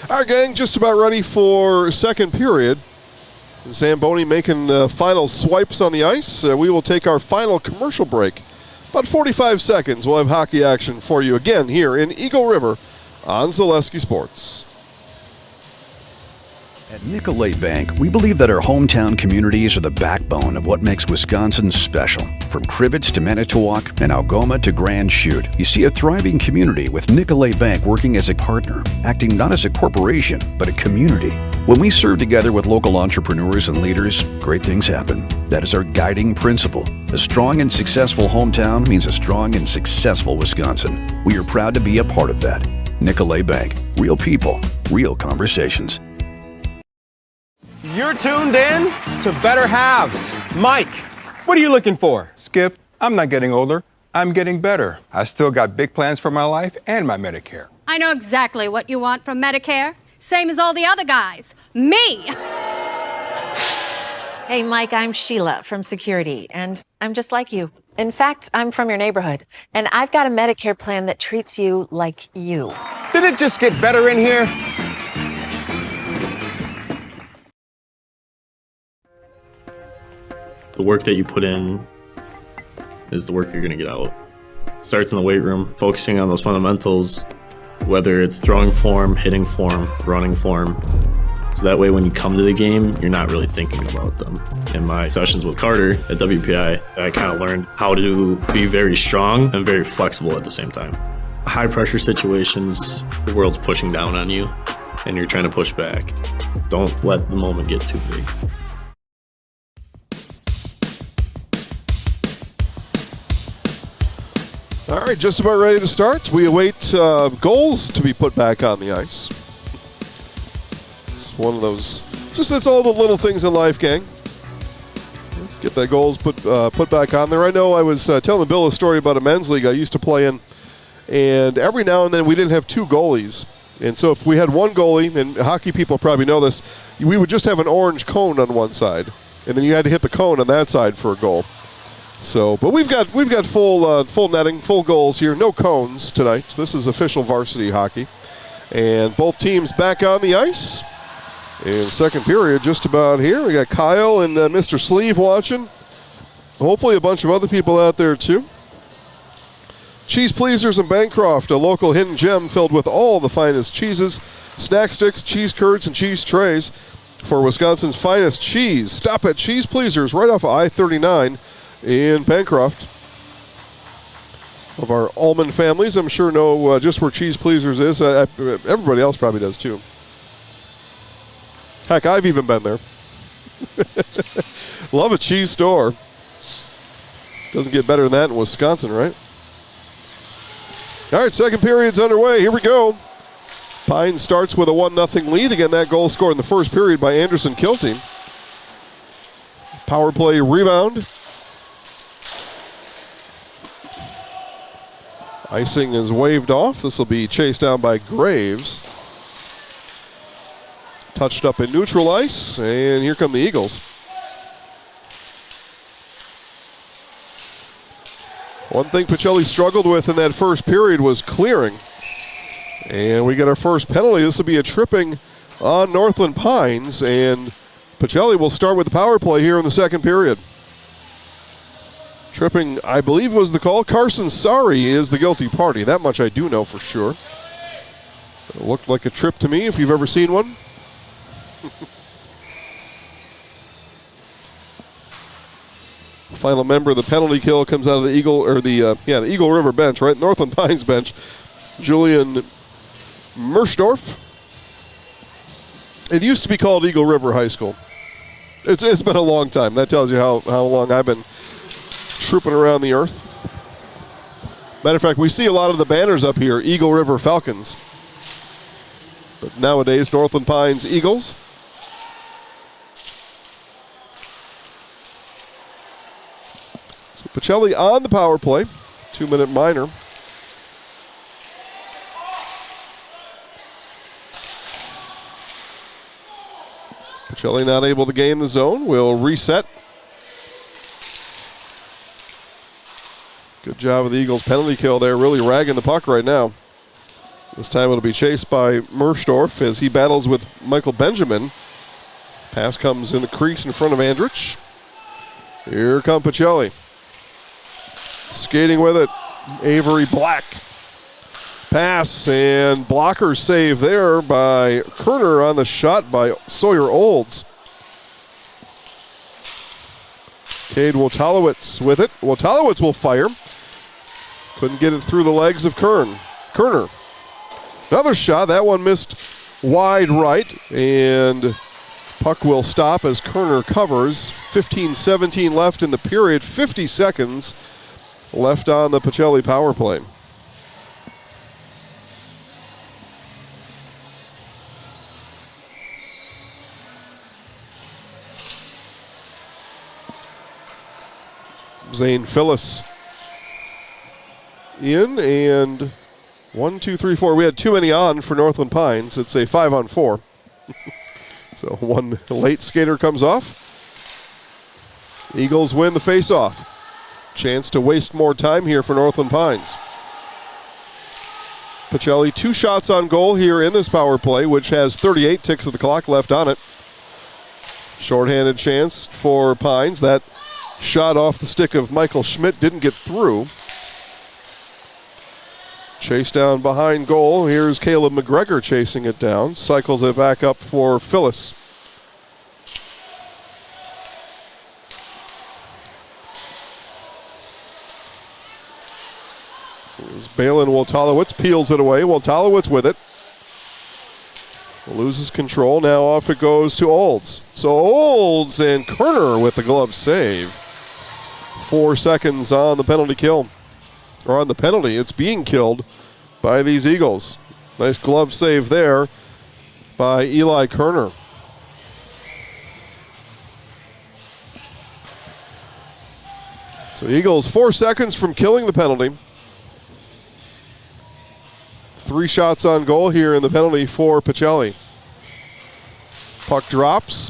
All right, gang, just about ready for second period. Zamboni making final swipes on the ice. We will take our final commercial break. About 45 seconds, we'll have hockey action for you again here in Eagle River on Zaleski Sports. At Nicolay Bank, we believe that our hometown communities are the backbone of what makes Wisconsin special. From Crivets to Manitowoc and Algoma to Grand Chute, you see a thriving community with Nicolay Bank working as a partner, acting not as a corporation, but a community. When we serve together with local entrepreneurs and leaders, great things happen. That is our guiding principle. A strong and successful hometown means a strong and successful Wisconsin. We are proud to be a part of that. Nicolay Bank. Real people, real conversations. You're tuned in to Better Halves. Mike, what are you looking for? Skip, I'm not getting older. I'm getting better. I still got big plans for my life and my Medicare. I know exactly what you want from Medicare. Same as all the other guys. Me! Hey, Mike, I'm Sheila from Security, and I'm just like you. In fact, I'm from your neighborhood, and I've got a Medicare plan that treats you like you. Did it just get better in here? The work that you put in is the work you're going to get out. It starts in the weight room, focusing on those fundamentals, whether it's throwing form, hitting form, running form. So that way when you come to the game, you're not really thinking about them. In my sessions with Carter at WPI, I kind of learned how to be very strong and very flexible at the same time. High pressure situations, the world's pushing down on you and you're trying to push back. Don't let the moment get too big. All right, just about ready to start. We await goals to be put back on the ice. It's one of those, that's all the little things in life, gang. Get that goals put back on there. I know I was telling Bill a story about a men's league I used to play in, and every now and then we didn't have two goalies. And so if we had one goalie, and hockey people probably know this, we would just have an orange cone on one side, and then you had to hit the cone on that side for a goal. So, but we've got full netting, full goals here. No cones tonight. This is official varsity hockey, and both teams back on the ice. In second period, just about here. We got Kyle and Mr. Sleeve watching. Hopefully, a bunch of other people out there too. Cheese Pleasers in Bancroft, a local hidden gem filled with all the finest cheeses, snack sticks, cheese curds, and cheese trays for Wisconsin's finest cheese. Stop at Cheese Pleasers right off of I-39. In Bancroft. Of our almond families, I'm sure know just where Cheese Pleasers is. Everybody else probably does too. Heck, I've even been there. Love a cheese store. Doesn't get better than that in Wisconsin, right? All right, second period's underway. Here we go. Pine starts with a 1-0 lead. Again, that goal scored in the first period by Anderson Kilty. Power play rebound. Icing is waved off. This will be chased down by Graves. Touched up in neutral ice, and here come the Eagles. One thing Pacelli struggled with in that first period was clearing. And we get our first penalty. This will be a tripping on Northland Pines, and Pacelli will start with the power play here in the second period. Tripping, I believe, was the call. Carson Sari is the guilty party. That much I do know for sure. It looked like a trip to me, if you've ever seen one. Final member of the penalty kill comes out of the the Eagle River bench, right? Northland Pines bench. Julian Mersdorf. It used to be called Eagle River High School. It's been a long time. That tells you how long I've been trooping around the earth. Matter of fact, we see a lot of the banners up here, Eagle River Falcons. But nowadays, Northland Pines Eagles. So Pacelli on the power play, 2-minute minor. Pacelli not able to gain the zone. Will reset. Good job of the Eagles' penalty kill there, really ragging the puck right now. This time it'll be chased by Merstorff as he battles with Michael Benjamin. Pass comes in the crease in front of Andrich. Here comes Pacelli. Skating with it, Avery Black. Pass and blocker save there by Kerner on the shot by Sawyer Olds. Cade Wotalowicz with it. Wotalowicz will fire. Couldn't get it through the legs of Kerner. Another shot. That one missed wide right, and puck will stop as Kerner covers. 15-17 left in the period. 50 seconds left on the Pacelli power play. Zane Phyllis in, and 1, 2, 3, 4. We had too many on for Northland Pines. It's a 5-on-4. So one late skater comes off. Eagles win the face-off. Chance to waste more time here for Northland Pines. Pacelli, 2 shots on goal here in this power play, which has 38 ticks of the clock left on it. Shorthanded chance for Pines. That shot off the stick of Michael Schmidt didn't get through. Chase down behind goal. Here's Caleb McGregor chasing it down. Cycles it back up for Phyllis. Here's Balin Wotalowicz, peels it away. Wotalowicz with it. Loses control. Now off it goes to Olds. So Olds and Kerner with the glove save. 4 seconds on the penalty kill. Or on the penalty. It's being killed by these Eagles. Nice glove save there by Eli Kerner. So Eagles 4 seconds from killing the penalty. 3 shots on goal here in the penalty for Pacelli. Puck drops.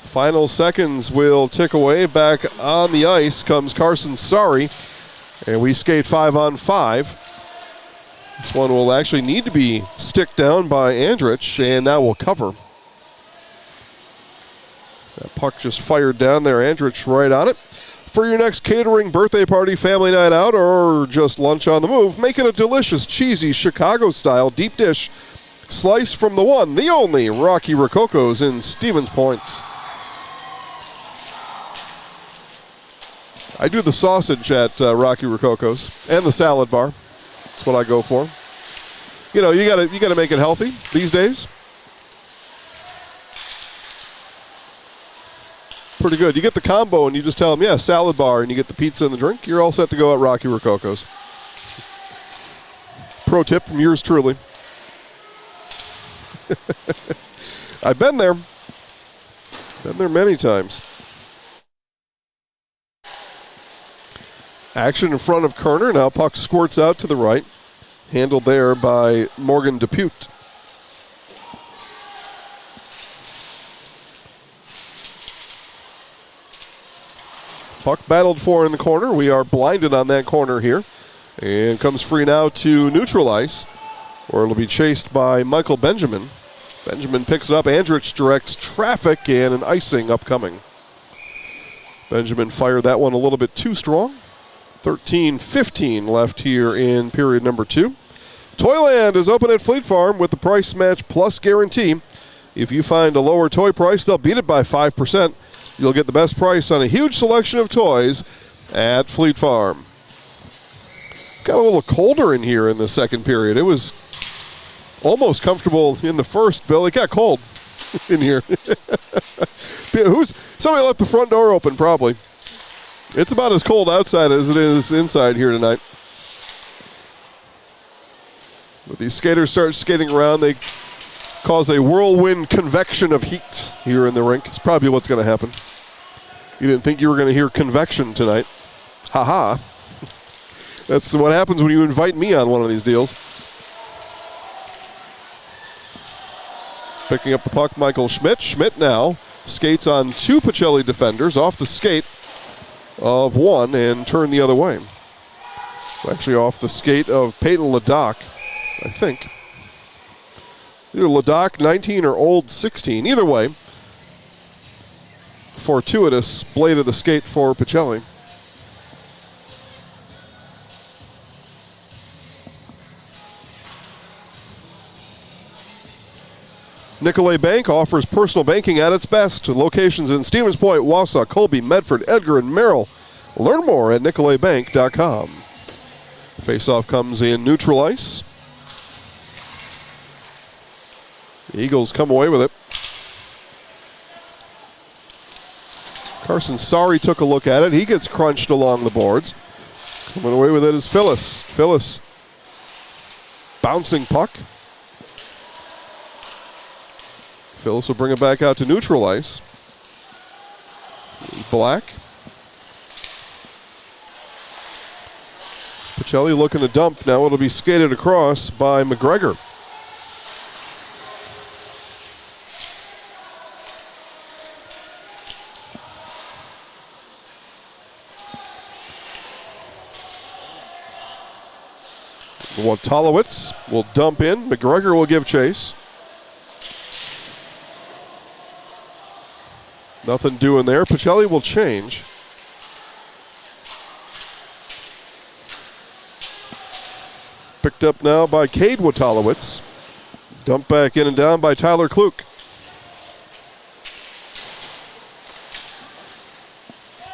Final seconds will tick away. Back on the ice comes Carson Sari. And we skate 5-on-5. This one will actually need to be sticked down by Andrich, and now will cover. That puck just fired down there. Andrich right on it. For your next catering, birthday party, family night out, or just lunch on the move, make it a delicious, cheesy, Chicago-style deep dish slice from the one, the only Rocky Rococo's in Stevens Point. I do the sausage at Rocky Rococo's and the salad bar. That's what I go for. You know, you gotta make it healthy these days. Pretty good. You get the combo and you just tell them, yeah, salad bar, and you get the pizza and the drink. You're all set to go at Rocky Rococo's. Pro tip from yours truly. I've been there. Been there many times. Action in front of Kerner. Now puck squirts out to the right. Handled there by Morgan Depute. Puck battled for in the corner. We are blinded on that corner here. And comes free now to neutral ice, where it'll be chased by Michael Benjamin. Benjamin picks it up. Andrich directs traffic, and an icing upcoming. Benjamin fired that one a little bit too strong. 13-15 left here in period number 2. Toyland is open at Fleet Farm with the price match plus guarantee. If you find a lower toy price, they'll beat it by 5%. You'll get the best price on a huge selection of toys at Fleet Farm. Got a little colder in here in the second period. It was almost comfortable in the first, Bill. It got cold in here. Somebody left the front door open, probably. It's about as cold outside as it is inside here tonight. But these skaters start skating around. They cause a whirlwind convection of heat here in the rink. It's probably what's going to happen. You didn't think you were going to hear convection tonight. Ha-ha. That's what happens when you invite me on one of these deals. Picking up the puck, Michael Schmidt. Schmidt now skates on 2 Pacelli defenders off the skate of 1 and turn the other way. It's actually off the skate of Peyton Ladoc, I think. Either Ladakh 19 or Old 16. Either way, fortuitous blade of the skate for Pacelli. Nicolay Bank offers personal banking at its best. Locations in Stevens Point, Wausau, Colby, Medford, Edgar, and Merrill. Learn more at nicolaybank.com. Faceoff comes in neutral ice. The Eagles come away with it. Carson Sari took a look at it. He gets crunched along the boards. Coming away with it is Phyllis. Phyllis bouncing puck. Phyllis will bring it back out to neutral ice. Black. Pacelli looking to dump. Now it'll be skated across by McGregor. Watalowicz will dump in. McGregor will give chase. Nothing doing there. Pacelli will change. Picked up now by Cade Watalowicz. Dumped back in and down by Tyler Kluk.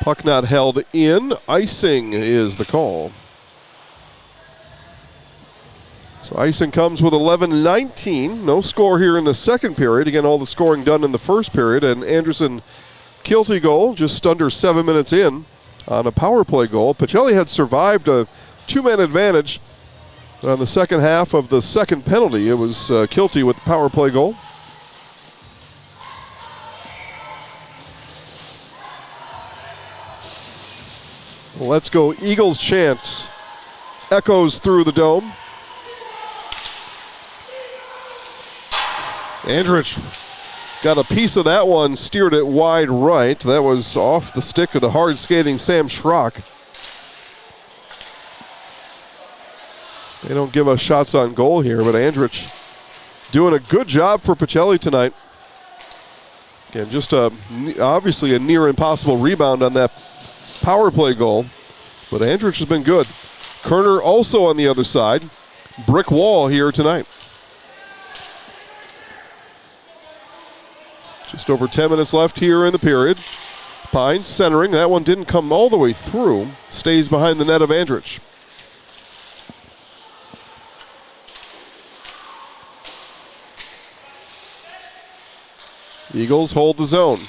Puck not held in. Icing is the call. So icing comes with 11-19. No score here in the second period. Again, all the scoring done in the first period. And Anderson Kilty goal just under 7 minutes in on a power play goal. Pacelli had survived a two-man advantage. But on the second half of the second penalty, it was Kilty with the power play goal. Let's go Eagles chant echoes through the dome. Andrich got a piece of that one, steered it wide right. That was off the stick of the hard skating Sam Schrock. They don't give us shots on goal here, but Andrich doing a good job for Pacelli tonight. Again, just obviously a near impossible rebound on that power play goal, but Andrich has been good. Kerner also on the other side. Brick wall here tonight. Just over 10 minutes left here in the period. Pines centering. That one didn't come all the way through. Stays behind the net of Andrich. Eagles hold the zone.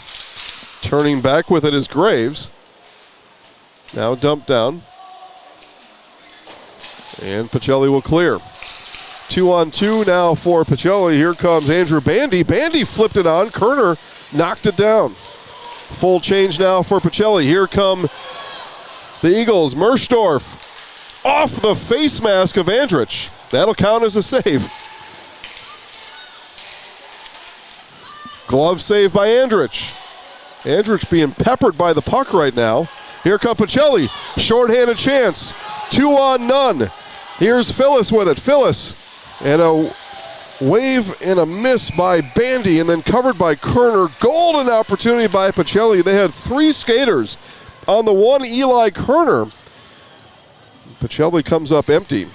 Turning back with it is Graves. Now dumped down. And Pacelli will clear. 2-on-2 now for Pacelli. Here comes Andrew Bandy. Bandy flipped it on. Kerner knocked it down. Full change now for Pacelli. Here come the Eagles. Mersdorf off the face mask of Andrich. That'll count as a save. Glove save by Andrich. Andrich being peppered by the puck right now. Here comes Pacelli. Shorthanded chance. 2-on-none. Here's Phyllis with it. Phyllis. And a wave and a miss by Bandy, and then covered by Kerner. Golden opportunity by Pacelli. They had three skaters on the one Eli Kerner. Pacelli comes up empty.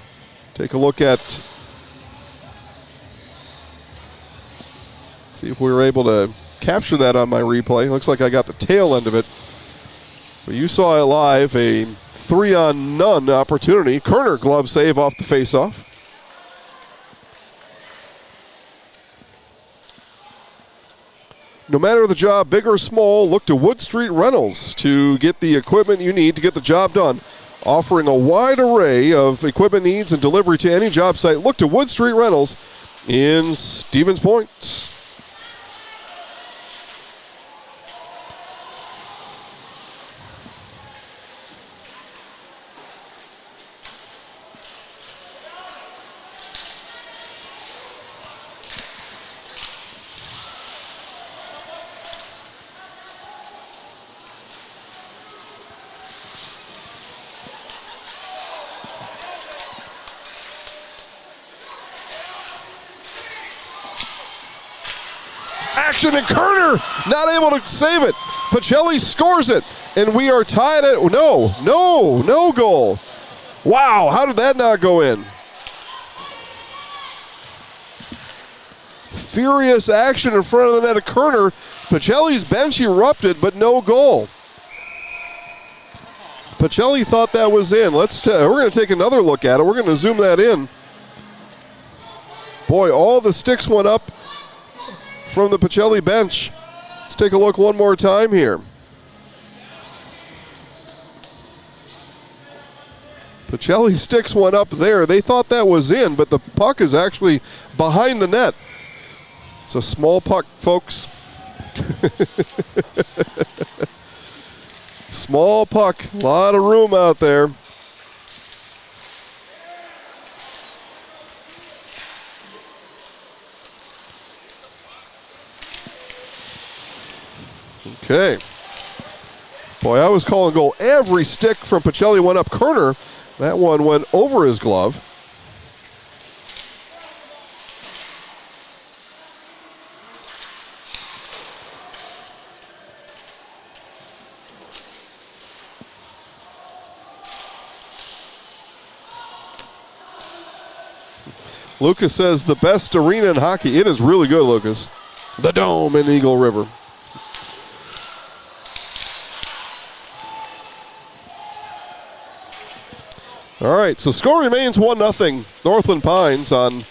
Take a look at, see if we were able to capture that on my replay. Looks like I got the tail end of it. But you saw it live, a 3-on-none opportunity. Kerner glove save off the faceoff. No matter the job, big or small, look to Wood Street Rentals to get the equipment you need to get the job done. Offering a wide array of equipment needs and delivery to any job site, look to Wood Street Rentals in Stevens Point. action, and Kerner not able to save it. Pacelli scores it, and we are tied at no goal. Wow, how did that not go in? Furious action in front of the net of Kerner. Pacelli's bench erupted, but no goal. Pacelli thought that was in. We're going to take another look at it. We're going to zoom that in. Boy, all the sticks went up from the Pacelli bench. Let's take a look one more time here. Pacelli sticks went up there. They thought that was in, but the puck is actually behind the net. It's a small puck, folks. Small puck, a lot of room out there. Okay. Boy, I was calling goal. Every stick from Pacelli went up. Kerner, that one went over his glove. Lucas says the best arena in hockey. It is really good, Lucas. The Dome in Eagle River. All right, so score remains 1-0. Northland Pines on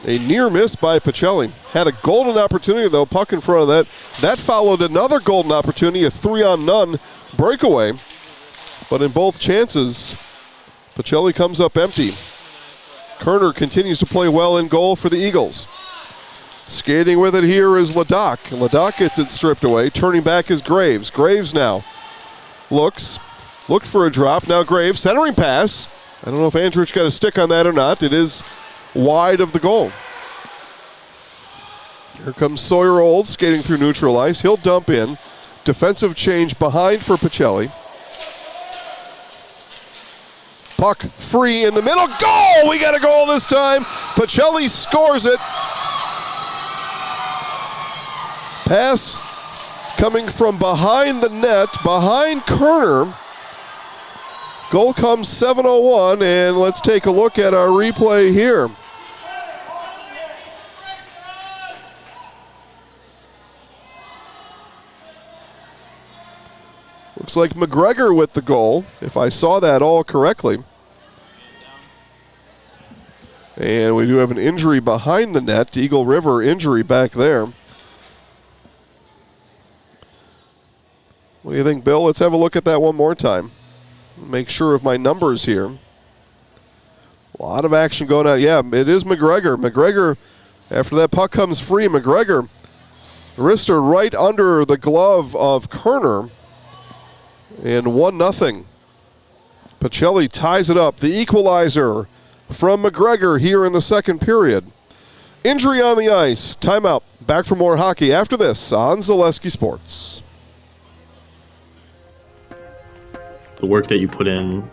a near miss by Pacelli. Had a golden opportunity, though, puck in front of that. That followed another golden opportunity, a 3-on-none breakaway. But in both chances, Pacelli comes up empty. Kerner continues to play well in goal for the Eagles. Skating with it here is Ledoc. Ledoc gets it stripped away. Turning back is Graves. Graves now looked for a drop. Now Graves, centering pass. I don't know if Andrich got a stick on that or not. It is wide of the goal. Here comes Sawyer Olds skating through neutral ice. He'll dump in. Defensive change behind for Pacelli. Puck free in the middle. Goal! We got a goal this time. Pacelli scores it. Pass coming from behind the net, behind Kerner. Goal comes 7:01, and let's take a look at our replay here. Looks like McGregor with the goal, if I saw that all correctly. And we do have an injury behind the net, Eagle River injury back there. What do you think, Bill? Let's have a look at that one more time. Make sure of my numbers here. A lot of action going on. Yeah, it is McGregor. McGregor, after that puck comes free, McGregor wristed right under the glove of Kerner. And 1-0. Pacelli ties it up. The equalizer from McGregor here in the second period. Injury on the ice. Timeout. Back for more hockey after this on Zaleski Sports. The work that you put in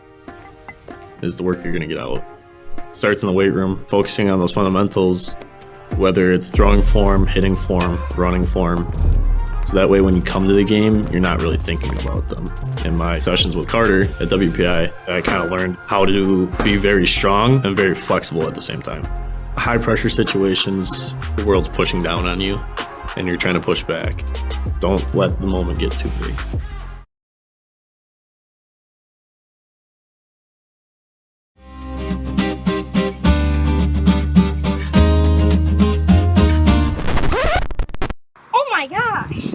is the work you're going to get out. It starts in the weight room, focusing on those fundamentals, whether it's throwing form, hitting form, running form. So that way when you come to the game, you're not really thinking about them. In my sessions with Carter at WPI, I kind of learned how to be very strong and very flexible at the same time. High pressure situations, the world's pushing down on you and you're trying to push back. Don't let the moment get too big.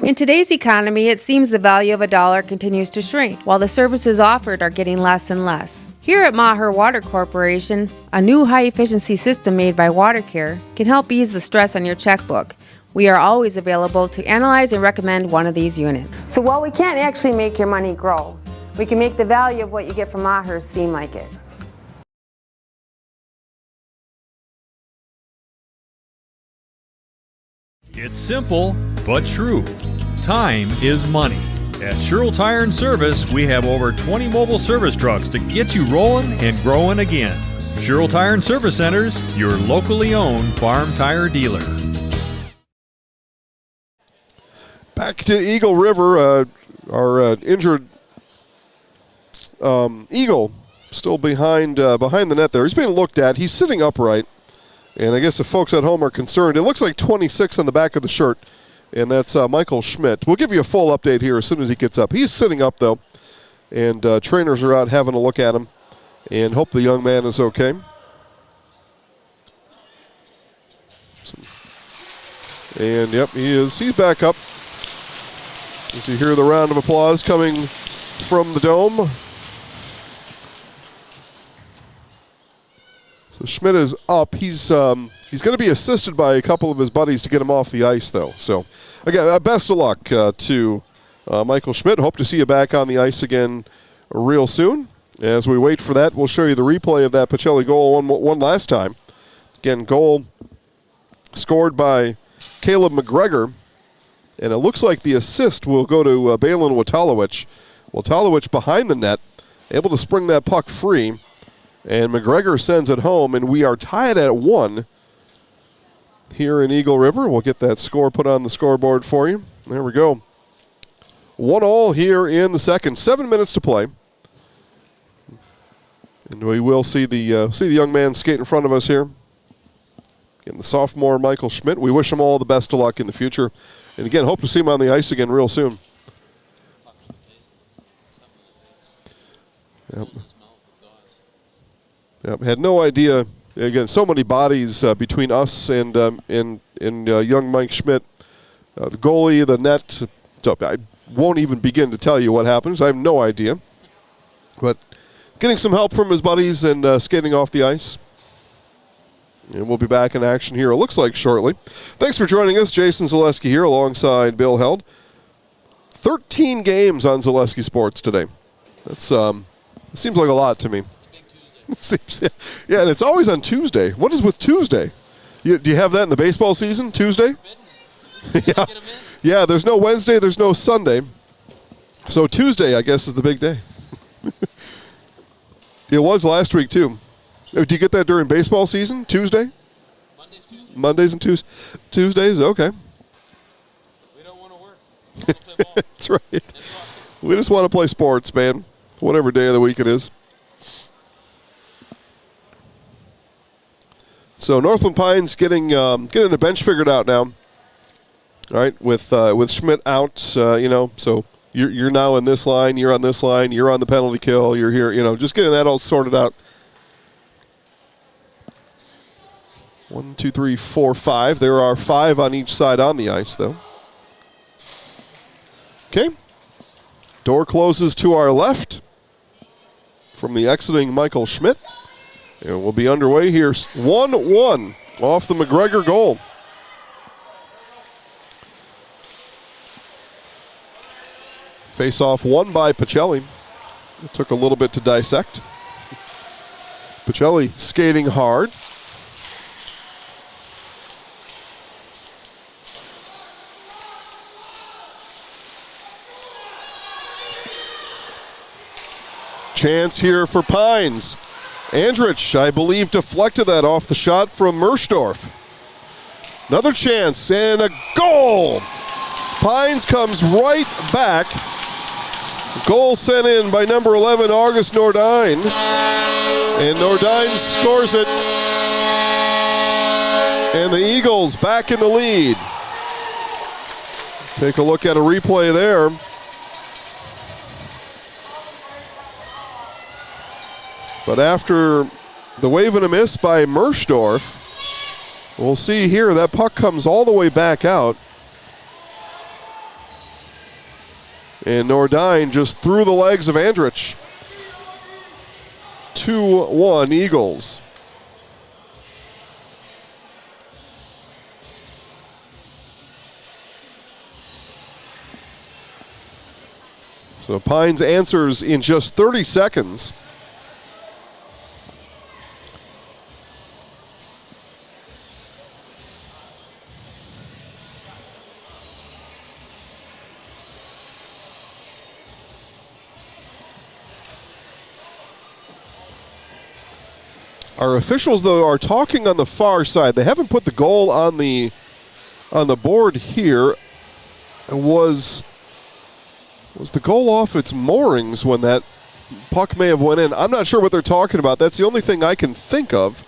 In today's economy, it seems the value of a dollar continues to shrink, while the services offered are getting less and less. Here at Maher Water Corporation, a new high-efficiency system made by WaterCare can help ease the stress on your checkbook. We are always available to analyze and recommend one of these units. So while we can't actually make your money grow, we can make the value of what you get from Maher seem like it. It's simple, but true. Time is money. At Sherrill Tire and Service, we have over 20 mobile service trucks to get you rolling and growing again. Sherrill Tire and Service Centers, your locally owned farm tire dealer. Back to Eagle River. Our injured Eagle still behind the net there. He's being looked at. He's sitting upright. And I guess if folks at home are concerned, it looks like 26 on the back of the shirt. And that's Michael Schmidt. We'll give you a full update here as soon as he gets up. He's sitting up, though. And trainers are out having a look at him. And hope the young man is okay. And, yep, he is. He's back up. As you hear the round of applause coming from the dome. So Schmidt is up. He's going to be assisted by a couple of his buddies to get him off the ice, though. So, again, best of luck to Michael Schmidt. Hope to see you back on the ice again real soon. As we wait for that, we'll show you the replay of that Pacelli goal one last time. Again, goal scored by Caleb McGregor. And it looks like the assist will go to Balin Watalowicz. Watalowicz behind the net, able to spring that puck free. And McGregor sends it home, and we are tied at 1 here in Eagle River. We'll get that score put on the scoreboard for you. There we go. 1-1 here in the second. 7 minutes to play. And we will see the young man skate in front of us here. Again, the sophomore Michael Schmidt. We wish him all the best of luck in the future. And again, hope to see him on the ice again real soon. Yep. Had no idea. Again, so many bodies between us and young Mike Schmidt. The goalie, the net. So I won't even begin to tell you what happens. I have no idea. But getting some help from his buddies and skating off the ice. And we'll be back in action here, it looks like, shortly. Thanks for joining us. Jason Zaleski here alongside Bill Held. 13 games on Zaleski Sports today. That's it seems like a lot to me. Yeah, and it's always on Tuesday. What is with Tuesday? Do you have that in the baseball season, Tuesday? Yeah, there's no Wednesday, there's no Sunday. So Tuesday, I guess, is the big day. It was last week, too. Do you get that during baseball season? Tuesday? Mondays and Tuesdays? Okay. We don't want to work. We want to play ball. That's right. We just want to play sports, man. Whatever day of the week it is. So Northland Pines getting the bench figured out now. All right, with Schmidt out, so you're now in this line, you're on this line, you're on the penalty kill, you're here, just getting that all sorted out. 1, 2, 3, 4, 5. There are 5 on each side on the ice, though. Okay. Door closes to our left from the exiting Michael Schmidt. And we'll be underway here. 1-1 off the McGregor goal. Face-off won by Pacelli. It took a little bit to dissect. Pacelli skating hard. Chance here for Pines. Andrich, I believe, deflected that off the shot from Mersdorf. Another chance and a goal. Pines comes right back. Goal sent in by number 11, August Nordine. And Nordine scores it. And the Eagles back in the lead. Take a look at a replay there. But after the wave and a miss by Mersdorf, we'll see here that puck comes all the way back out. And Nordine just through the legs of Andrich. 2-1 Eagles. So Pines answers in just 30 seconds. Our officials, though, are talking on the far side. They haven't put the goal on the board here. was the goal off its moorings when that puck may have went in? I'm not sure what they're talking about. That's the only thing I can think of.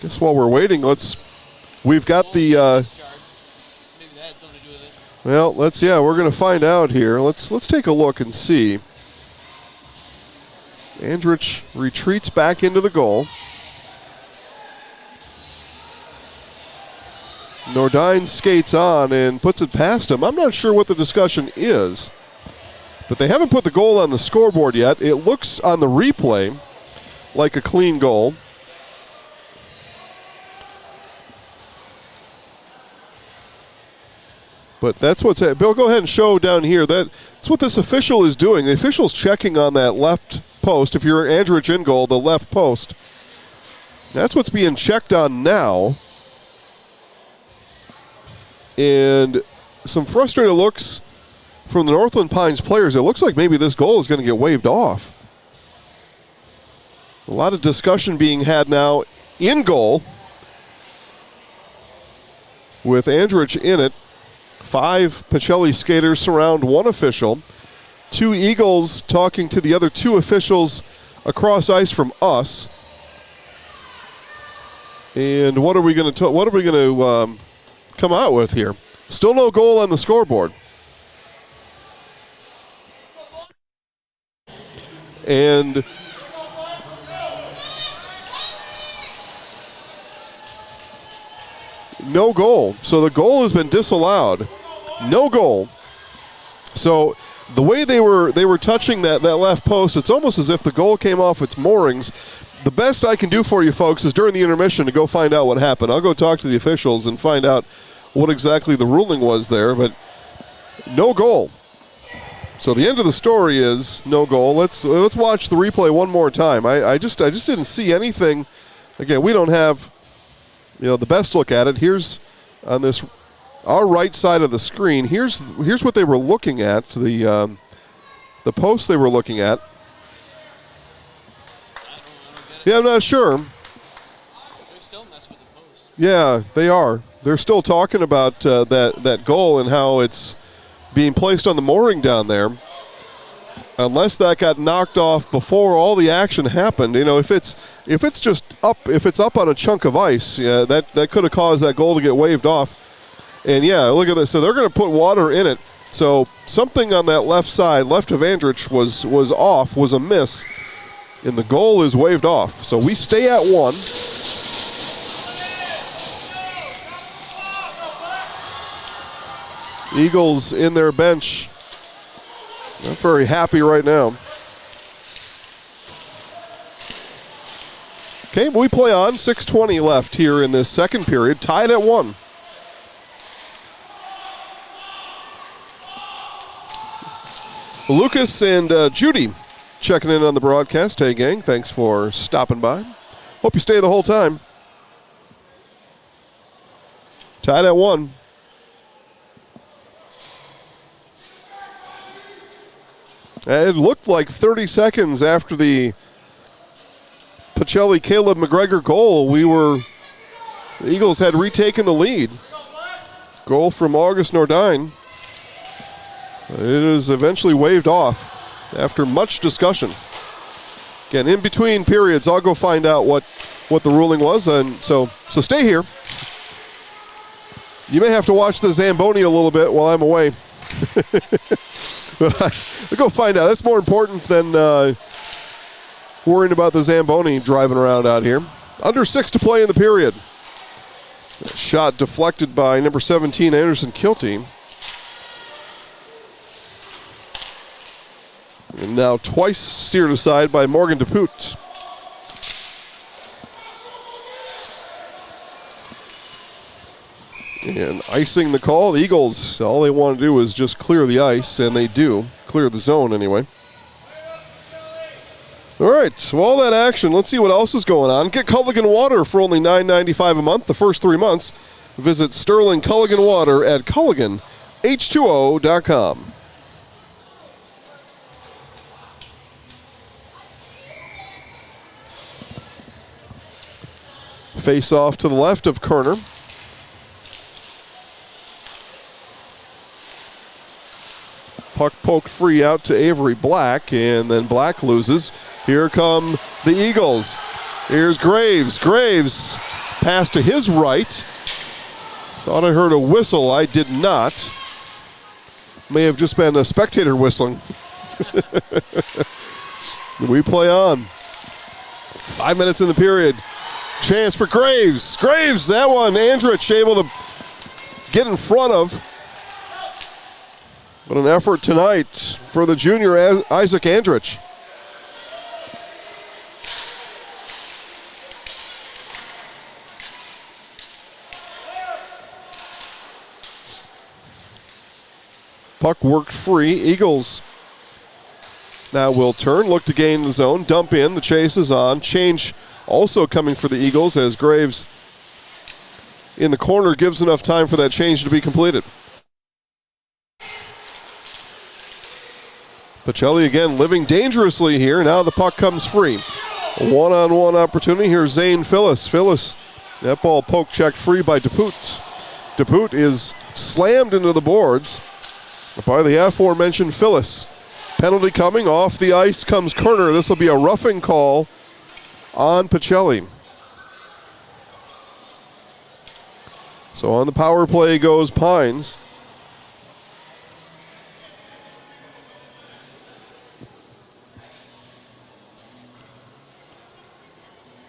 Guess while we're waiting, we've got the, well, we're going to find out here. Let's take a look and see. Andrich retreats back into the goal. Nordine skates on and puts it past him. I'm not sure what the discussion is, but they haven't put the goal on the scoreboard yet. It looks on the replay like a clean goal. But that's what's happening. Bill, go ahead and show down here. That's what this official is doing. The official's checking on that left post. If you're Andrich in goal, the left post. That's what's being checked on now. And some frustrated looks from the Northland Pines players. It looks like maybe this goal is going to get waved off. A lot of discussion being had now in goal with Andrich in it. 5 Pacelli skaters surround 1 official. 2 Eagles talking to the other 2 officials across ice from us. And what are we going to come out with here? Still no goal on the scoreboard. And no goal. So the goal has been disallowed. No goal. So the way they were touching that left post, it's almost as if the goal came off its moorings. The best I can do for you folks is during the intermission to go find out what happened. I'll go talk to the officials and find out what exactly the ruling was there, but no goal. So the end of the story is no goal. Let's watch the replay one more time. I just didn't see anything. Again, we don't have the best look at it. Here's on this our right side of the screen. Here's what they were looking at. The post they were looking at. Yeah, I'm not sure. They're still messing with the post. Yeah, they are. They're still talking about that goal and how it's being placed on the mooring down there. Unless that got knocked off before all the action happened, if it's just up, if it's up on a chunk of ice, that could have caused that goal to get waved off. And yeah, look at this. So they're going to put water in it. So something on that left side, left of Andrich, was off, was a miss, and the goal is waved off. So we stay at 1. Eagles in their bench. Not very happy right now. Okay, we play on. 6:20 left here in this second period. Tied at 1. Lucas and Judy checking in on the broadcast. Hey, gang, thanks for stopping by. Hope you stay the whole time. Tied at 1. It looked like 30 seconds after the Pacelli Caleb McGregor goal, the Eagles had retaken the lead. Goal from August Nordine. It is eventually waved off after much discussion. Again, in between periods, I'll go find out what the ruling was, and so stay here. You may have to watch the Zamboni a little bit while I'm away. But I'll go find out. That's more important than worrying about the Zamboni driving around out here. Under 6 to play in the period. Shot deflected by number 17, Anderson Kilty. And now twice steered aside by Morgan DePute. And icing the call, the Eagles, all they want to do is just clear the ice, and they do. Clear the zone anyway. All right, so all that action, let's see what else is going on. Get Culligan Water for only $9.95 a month the first 3 months. Visit Sterling Culligan Water at CulliganH2O.com. Face off to the left of Kerner. Puck poked free out to Avery Black, and then Black loses. Here come the Eagles. Here's Graves. Graves pass to his right. Thought I heard a whistle. I did not. May have just been a spectator whistling. We play on. 5 minutes in the period. Chance for Graves. Graves, that one. Andrich able to get in front of. But an effort tonight for the junior Isaac Andrich. Puck worked free. Eagles now will turn, look to gain the zone, dump in. The chase is on. Change also coming for the Eagles as Graves in the corner gives enough time for that change to be completed. Pacelli again living dangerously here. Now the puck comes free. A one-on-one opportunity. Here's Zane Phyllis. Phyllis, that ball poke checked free by DePute. DePute is slammed into the boards by the aforementioned Phyllis. Penalty coming off the ice comes Kerner. This will be a roughing call on Pacelli. So on the power play goes Pines.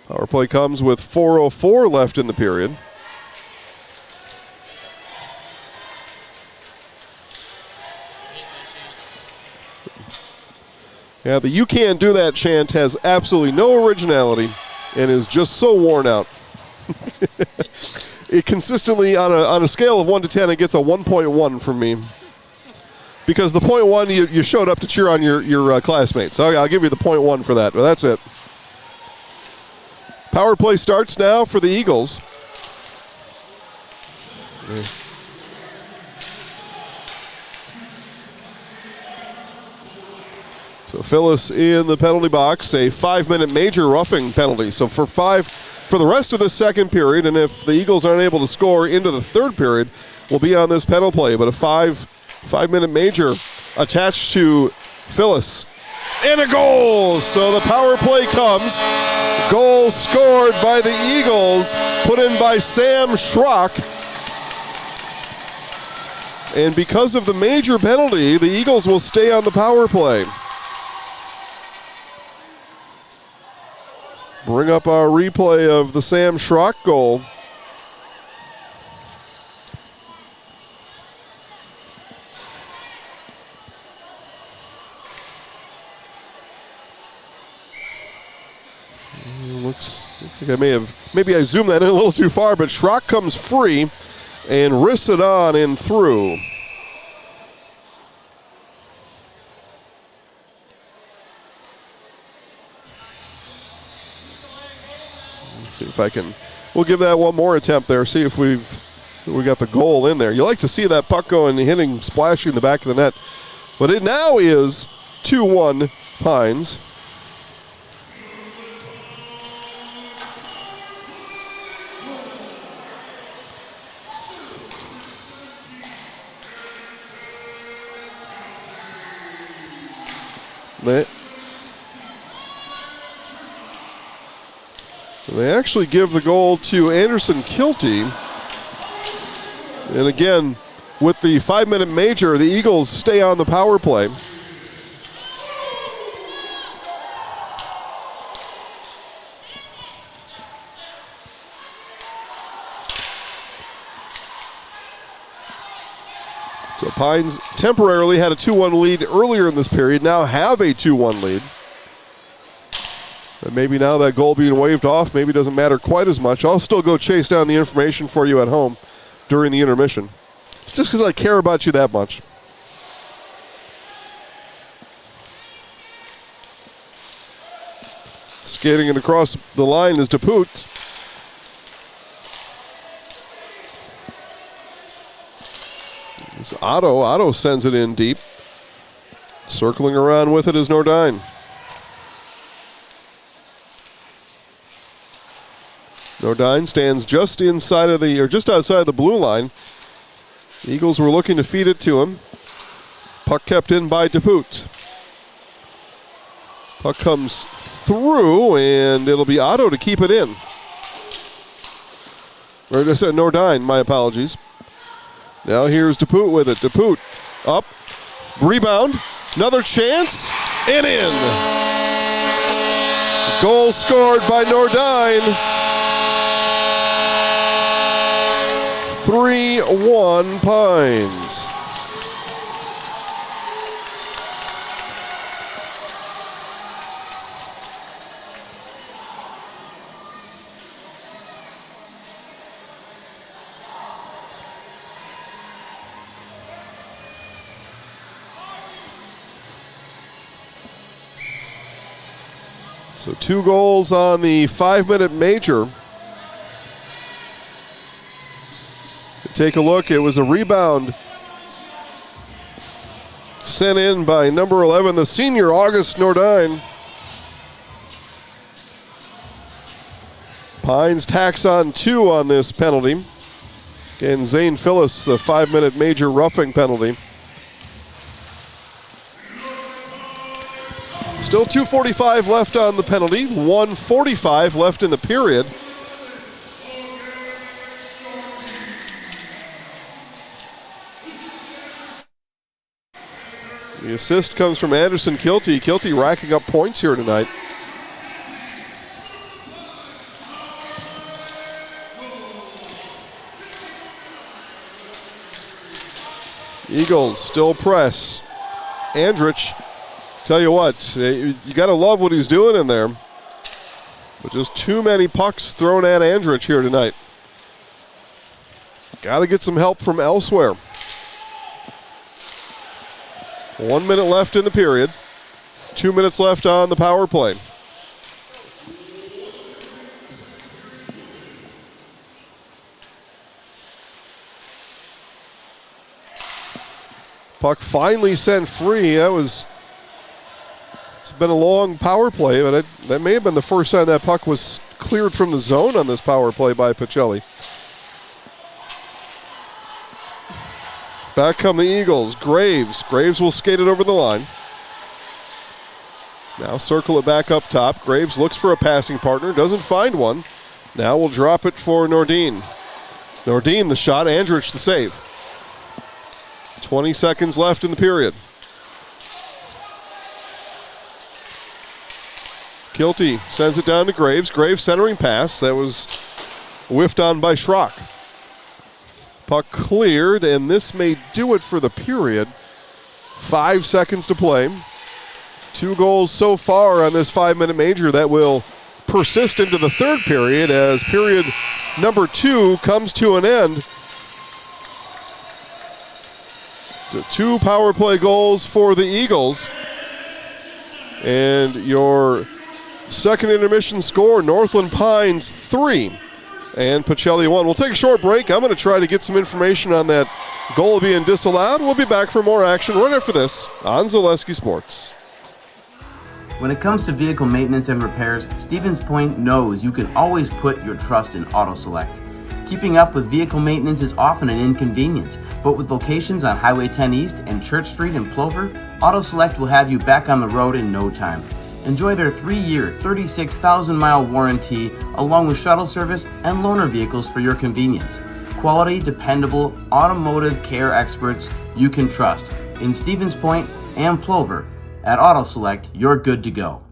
Power play comes with 4:04 left in the period. Yeah, the "you can't do that" chant has absolutely no originality and is just so worn out. It consistently, on a scale of 1 to 10, it gets a 1.1 from me. Because the 0.1, you showed up to cheer on your classmates. So I'll give you the 0.1 for that, but that's it. Power play starts now for the Eagles. So Phyllis in the penalty box, a 5-minute major roughing penalty. So for the rest of the second period, and if the Eagles aren't able to score into the third period, we'll be on this penalty play. But a 5-minute major attached to Phyllis. And a goal! So the power play comes. Goal scored by the Eagles, put in by Sam Schrock. And because of the major penalty, the Eagles will stay on the power play. Bring up our replay of the Sam Schrock goal. Looks like maybe I zoomed that in a little too far, but Schrock comes free and wrists it on and through. See if I can. We'll give that one more attempt there. See if we got the goal in there. You like to see that puck going and hitting, splashing the back of the net. But it now is 2-1 Pines. They actually give the goal to Anderson Kilty. And again, with the 5-minute major, the Eagles stay on the power play. So Pines temporarily had a 2-1 lead earlier in this period, now have a 2-1 lead. And maybe now that goal being waved off maybe doesn't matter quite as much. I'll still go chase down the information for you at home during the intermission. It's just because I care about you that much. Skating it across the line is DePute. It's Otto. Otto sends it in deep. Circling around with it is Nordine. Nordine stands just outside of the blue line. The Eagles were looking to feed it to him. Puck kept in by DePute. Puck comes through, and it'll be Otto to keep it in. Or I said Nordine, my apologies. Now here's DePute with it. DePute up, rebound, another chance, and in. Goal scored by Nordine. 3-1 Pines. So 2 goals on the 5-minute major. Take a look. It was a rebound sent in by number 11, the senior August Nordine. Pines tacks on 2 on this penalty. And Zane Phyllis, a 5-minute major roughing penalty. Still 2:45 left on the penalty, 1:45 left in the period. The assist comes from Anderson Kilty. Kilty racking up points here tonight. Eagles still press. Andrich, tell you what, you got to love what he's doing in there. But just too many pucks thrown at Andrich here tonight. Got to get some help from elsewhere. 1 minute left in the period. 2 minutes left on the power play. Puck finally sent free. It's been a long power play, but that may have been the first time that puck was cleared from the zone on this power play by Pacelli. Back come the Eagles. Graves. Graves will skate it over the line. Now circle it back up top. Graves looks for a passing partner. Doesn't find one. Now we'll drop it for Nordine. Nordine the shot. Andrich the save. 20 seconds left in the period. Kilty sends it down to Graves. Graves centering pass. That was whiffed on by Schrock. Puck cleared, and this may do it for the period. 5 seconds to play. 2 goals so far on this 5-minute major that will persist into the third period as period number 2 comes to an end. 2 power play goals for the Eagles. And your second intermission score, Northland Pines 3 and Pacelli 1. We'll take a short break. I'm going to try to get some information on that goal being disallowed. We'll be back for more action right after this on Zaleski Sports. When it comes to vehicle maintenance and repairs, Stevens Point knows you can always put your trust in Auto Select. Keeping up with vehicle maintenance is often an inconvenience, but with locations on Highway 10 East and Church Street in Plover, Auto Select will have you back on the road in no time. Enjoy their 3-year, 36,000-mile warranty along with shuttle service and loaner vehicles for your convenience. Quality, dependable, automotive care experts you can trust. In Stevens Point and Plover, at Auto Select, you're good to go.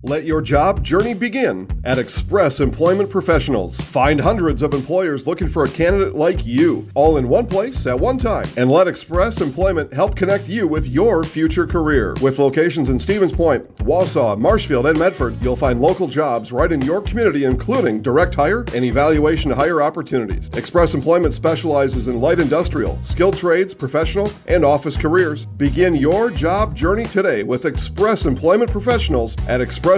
Let your job journey begin at Express Employment Professionals. Find hundreds of employers looking for a candidate like you, all in one place at one time. And let Express Employment help connect you with your future career. With locations in Stevens Point, Wausau, Marshfield, and Medford, you'll find local jobs right in your community, including direct hire and evaluation to hire opportunities. Express Employment specializes in light industrial, skilled trades, professional, and office careers. Begin your job journey today with Express Employment Professionals at expresspros.com.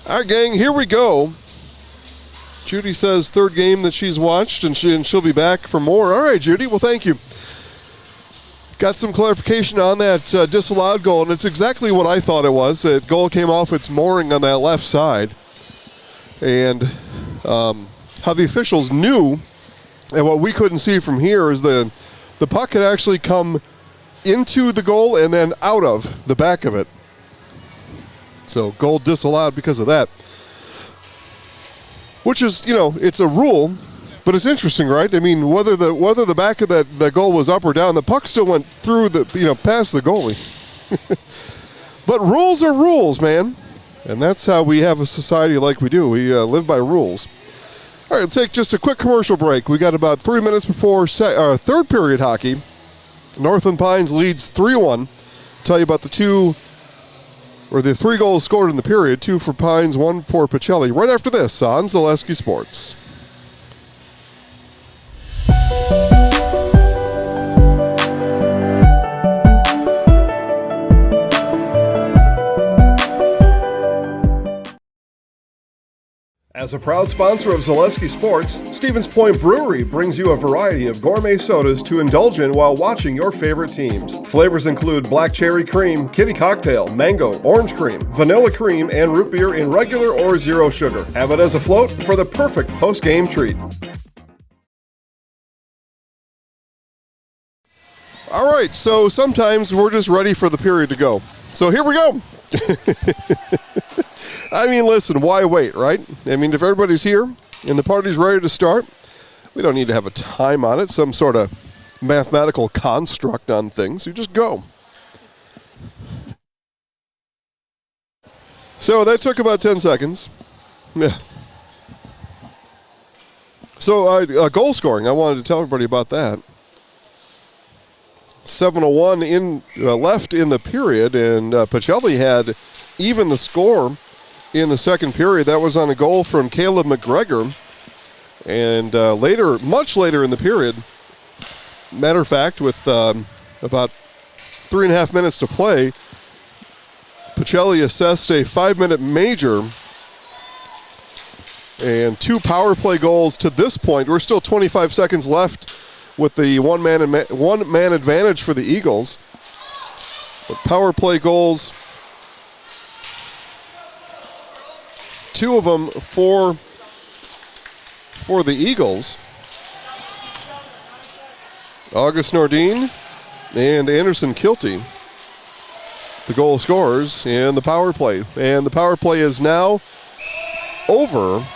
All right, gang, here we go. Judy says third game that she's watched, and she'll be back for more. All right, Judy, well, thank you. Got some clarification on that disallowed goal, and it's exactly what I thought it was. The goal came off its mooring on that left side. And how the officials knew, and what we couldn't see from here, is the puck had actually come into the goal and then out of the back of it. So goal disallowed because of that. Which is, it's a rule, but it's interesting, right? I mean, whether the back of that goal was up or down, the puck still went through past the goalie. But rules are rules, man. And that's how we have a society like we do. We live by rules. All right, let's take just a quick commercial break. We got about 3 minutes before third period hockey. Northland Pines leads 3-1. Tell you about the 3 goals scored in the period, 2 for Pines, 1 for Pacelli. Right after this on Zaleski Sports. As a proud sponsor of Zaleski Sports, Stevens Point Brewery brings you a variety of gourmet sodas to indulge in while watching your favorite teams. Flavors include black cherry cream, kitty cocktail, mango, orange cream, vanilla cream, and root beer in regular or zero sugar. Have it as a float for the perfect post-game treat. All right, so sometimes we're just ready for the period to go. So here we go. I mean, listen, why wait, right? I mean, if everybody's here and the party's ready to start, we don't need to have a time on it, some sort of mathematical construct on things. You just go. So that took about 10 seconds. Yeah. So goal scoring, I wanted to tell everybody about that. 7:01 left in the period, and Pacelli had even the score in the second period. That was on a goal from Caleb McGregor. And much later in the period, matter of fact, with about 3.5 minutes to play, Pacelli assessed a 5-minute major and 2 power play goals to this point. We're still 25 seconds left with the one-man advantage for the Eagles. But power play goals, 2 of them for the Eagles. August Nordin and Anderson Kilty, the goal scorers in the power play. And the power play is now over.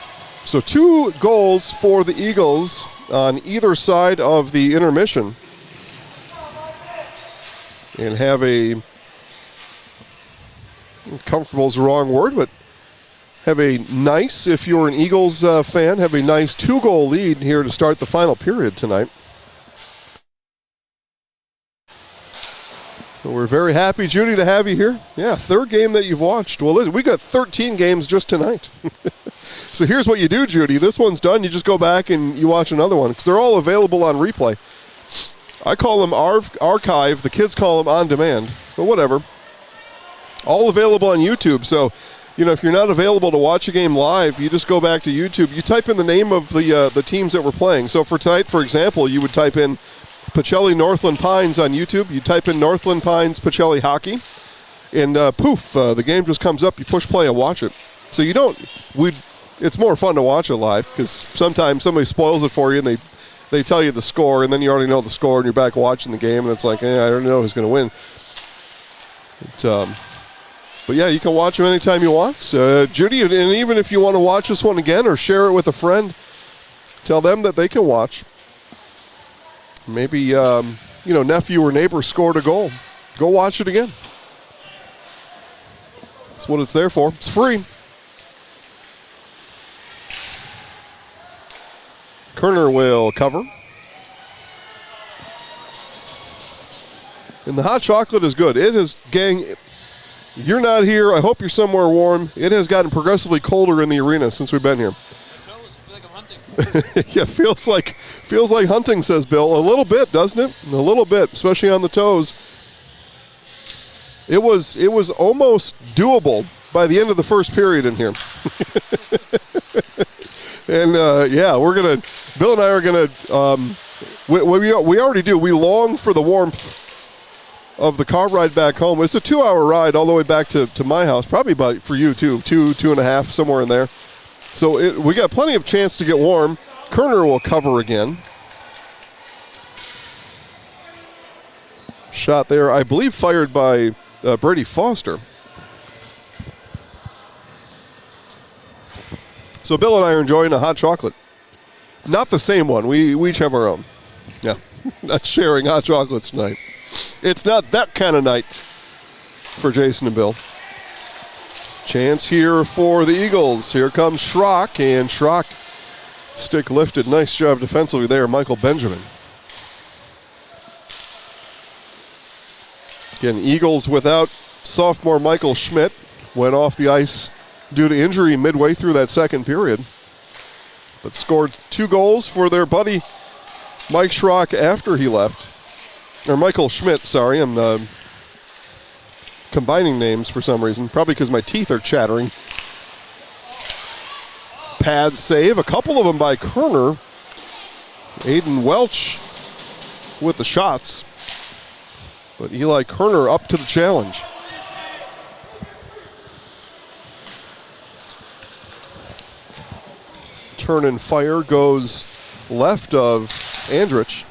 So 2 goals for the Eagles on either side of the intermission. And have a, comfortable is the wrong word, but have a nice, if you're an Eagles fan, have a nice 2-goal lead here to start the final period tonight. We're very happy, Judy, to have you here. Yeah, third game that you've watched. Well, listen, we got 13 games just tonight. So here's what you do, Judy. This one's done. You just go back and you watch another one because they're all available on replay. I call them archive. The kids call them on demand, but whatever. All available on YouTube. So, if you're not available to watch a game live, you just go back to YouTube. You type in the name of the teams that we're playing. So for tonight, for example, you would type in Pacelli Northland Pines on YouTube. You type in Northland Pines Pacelli Hockey, and poof, the game just comes up. You push play and watch it. So it's more fun to watch it live because sometimes somebody spoils it for you and they tell you the score, and then you already know the score and you're back watching the game, and it's like, I don't know who's going to win. But yeah, you can watch them anytime you want. Judy, and even if you want to watch this one again or share it with a friend, tell them that they can watch. Maybe, nephew or neighbor scored a goal. Go watch it again. That's what it's there for. It's free. Kerner will cover. And the hot chocolate is good. It is, gang, you're not here. I hope you're somewhere warm. It has gotten progressively colder in the arena since we've been here. Yeah, feels like hunting, says Bill. A little bit, doesn't it? A little bit, especially on the toes. It was almost doable by the end of the first period in here. And, Bill and I are going to, we already do. We long for the warmth of the car ride back home. It's a 2-hour ride all the way back to my house, probably about for you too, 2.5, somewhere in there. So we got plenty of chance to get warm. Kerner will cover again. Shot there, I believe, fired by Brady Foster. So Bill and I are enjoying a hot chocolate. Not the same one. We each have our own. Yeah, not sharing hot chocolates tonight. It's not that kind of night for Jason and Bill. Chance here for the Eagles. Here comes Schrock, and Schrock stick lifted. Nice job defensively there, Michael Benjamin. Again, Eagles without sophomore Michael Schmidt. Went off the ice due to injury midway through that second period, but scored 2 goals for their buddy Mike Schrock after he left. Or Michael Schmidt, sorry. I'm combining names for some reason, probably because my teeth are chattering. Pad save, a couple of them by Kerner. Aiden Welch with the shots, but Eli Kerner up to the challenge. Turn and fire goes left of Andrich.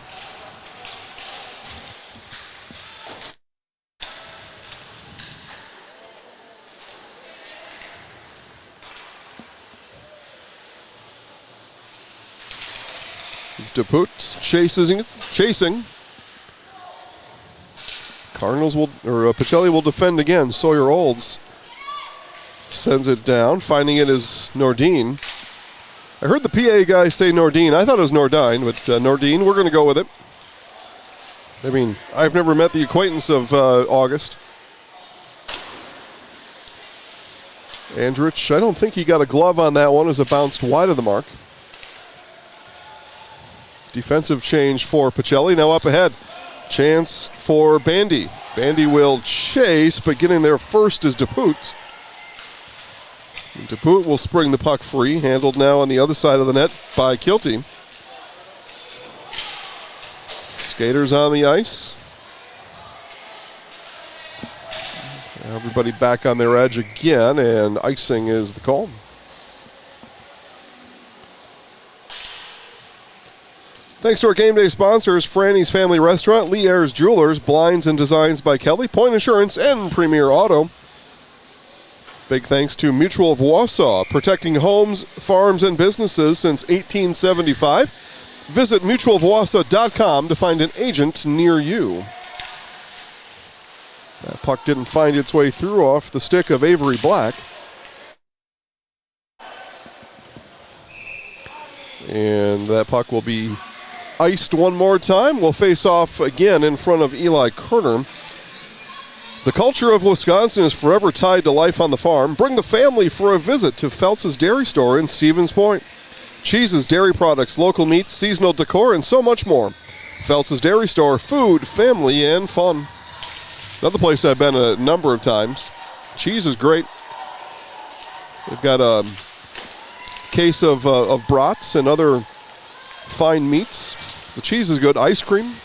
It's DePut chasing. Cardinals Pacelli will defend again. Sawyer Olds sends it down. Finding it is Nordine. I heard the PA guy say Nordine. I thought it was Nordine, but Nordine, we're going to go with it. I mean, I've never met the acquaintance of August. Andrich, I don't think he got a glove on that one as it bounced wide of the mark. Defensive change for Pacelli. Now up ahead. Chance for Bandy. Bandy will chase, but getting there first is DePut. DePut will spring the puck free. Handled now on the other side of the net by Kilty. Skaters on the ice. Everybody back on their edge again, and icing is the call. Thanks to our game day sponsors, Franny's Family Restaurant, Lee Ayers Jewelers, Blinds and Designs by Kelly, Point Insurance, and Premier Auto. Big thanks to Mutual of Wausau, protecting homes, farms, and businesses since 1875. Visit mutualofwausau.com to find an agent near you. That puck didn't find its way through off the stick of Avery Black. And that puck will be iced one more time. We'll face off again in front of Eli Kerner. The culture of Wisconsin is forever tied to life on the farm. Bring the family for a visit to Feltz's Dairy Store in Stevens Point. Cheeses, dairy products, local meats, seasonal decor, and so much more. Feltz's Dairy Store, food, family, and fun. Another place I've been a number of times. Cheese is great. They've got a case of brats and other fine meats. The cheese is good. Ice cream,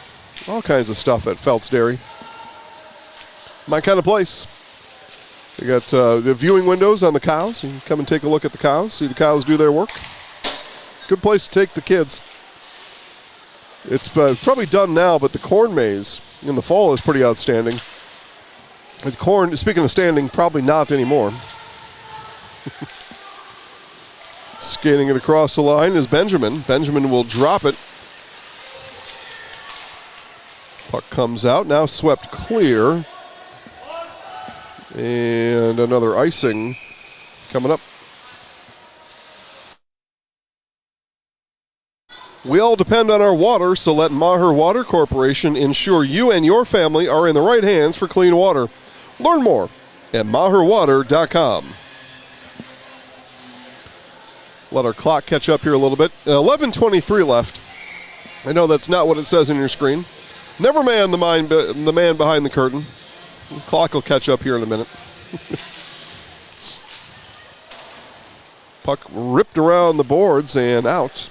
all kinds of stuff at Feltz Dairy. My kind of place. They got the viewing windows on the cows. You can come and take a look at the cows, see the cows do their work. Good place to take the kids. It's probably done now, but the corn maze in the fall is pretty outstanding. The corn, speaking of standing, probably not anymore. Skating it across the line is Benjamin. Benjamin will drop it. Puck comes out, now swept clear. And another icing coming up. We all depend on our water, so let Maher Water Corporation ensure you and your family are in the right hands for clean water. Learn more at maherwater.com. Let our clock catch up here a little bit. 11:23 left. I know that's not what it says on your screen. Never mind the man behind the curtain. The clock will catch up here in a minute. Puck ripped around the boards and out.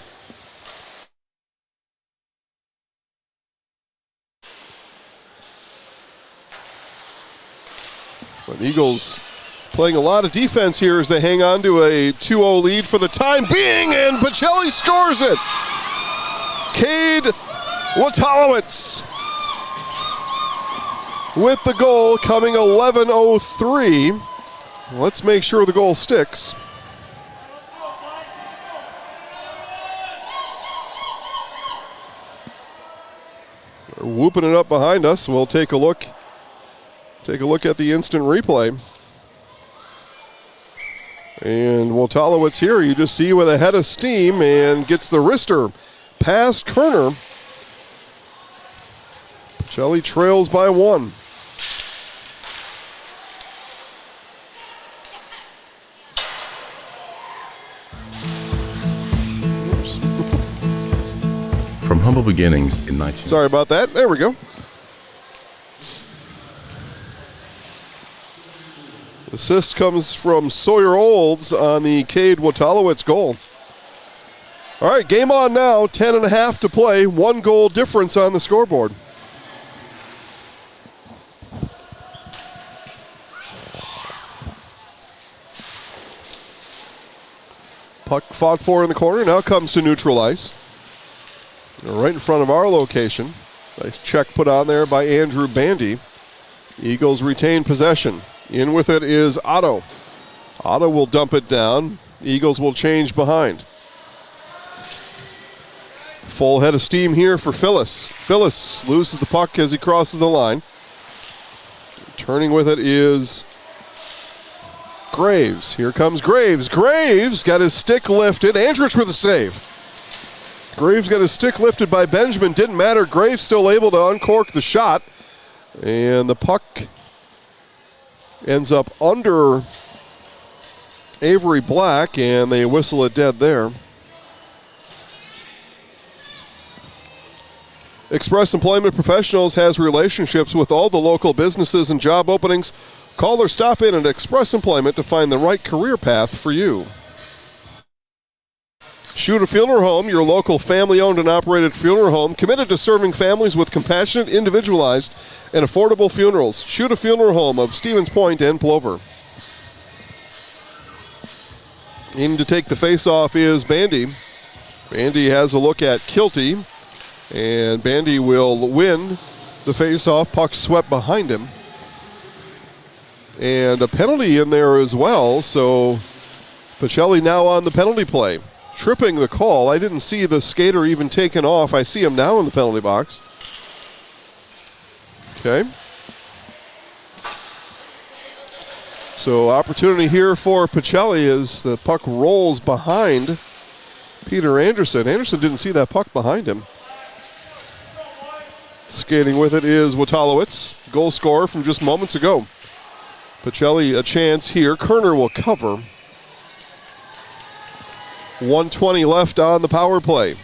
But Eagles playing a lot of defense here as they hang on to a 2-0 lead for the time being, and Pacelli scores it. Cade Watalowicz with the goal, coming 11:03. Let's make sure the goal sticks. They're whooping it up behind us. We'll take a look. Take a look at the instant replay. And Watalowicz here, you just see with a head of steam and gets the wrister past Kerner. Pacelli trails by 1. Oops. From humble beginnings in 19... Sorry about that. There we go. Assist comes from Sawyer Olds on the Cade Watalowicz goal. All right, game on now. 10.5 to play. 1 goal difference on the scoreboard. Puck fought for in the corner. Now comes to neutral ice. Right in front of our location. Nice check put on there by Andrew Bandy. Eagles retain possession. In with it is Otto. Otto will dump it down. Eagles will change behind. Full head of steam here for Phyllis. Phyllis loses the puck as he crosses the line. Turning with it is Graves. Here comes Graves. Graves got his stick lifted. Andrich with a save. Graves got his stick lifted by Benjamin. Didn't matter. Graves still able to uncork the shot. And the puck ends up under Avery Black, and they whistle it dead there. Express Employment Professionals has relationships with all the local businesses and job openings. Call or stop in at Express Employment to find the right career path for you. Schuta Funeral Home, your local family-owned and operated funeral home, committed to serving families with compassionate, individualized, and affordable funerals. Schuta Funeral Home of Stevens Point and Plover. In to take the face-off is Bandy. Bandy has a look at Kilty, and Bandy will win the face-off. Puck swept behind him. And a penalty in there as well, so Pacelli now on the penalty play. Tripping the call. I didn't see the skater even taken off. I see him now in the penalty box. Okay. So opportunity here for Pacelli as the puck rolls behind Peter Anderson. Anderson didn't see that puck behind him. Skating with it is Watalowicz, goal scorer from just moments ago. Pacelli a chance here. Kerner will cover. 1:20 left on the power play.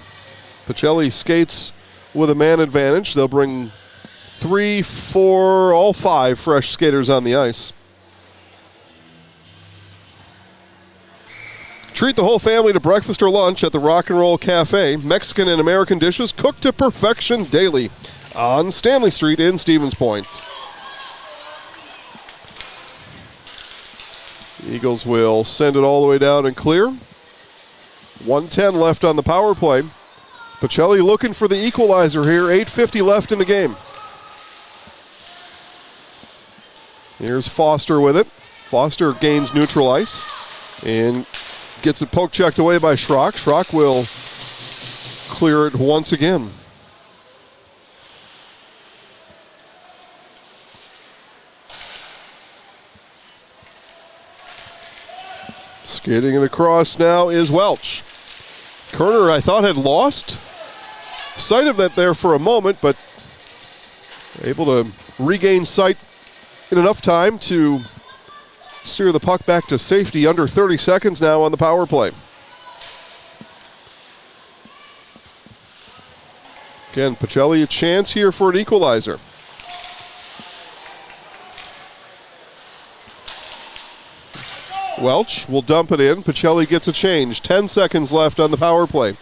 Pacelli skates with a man advantage. They'll bring 3, 4, all 5 fresh skaters on the ice. Treat the whole family to breakfast or lunch at the Rock and Roll Cafe. Mexican and American dishes cooked to perfection daily on Stanley Street in Stevens Point. The Eagles will send it all the way down and clear. 1:10 left on the power play. Pacelli looking for the equalizer here. 8:50 left in the game. Here's Foster with it. Foster gains neutral ice and gets it poke checked away by Schrock. Schrock will clear it once again. Skating it across now is Welch. Kerner, I thought, had lost sight of that there for a moment, but able to regain sight in enough time to steer the puck back to safety. Under 30 seconds now on the power play. Again, Pacelli a chance here for an equalizer. Welch will dump it in. Pacelli gets a change. 10 seconds left on the power play.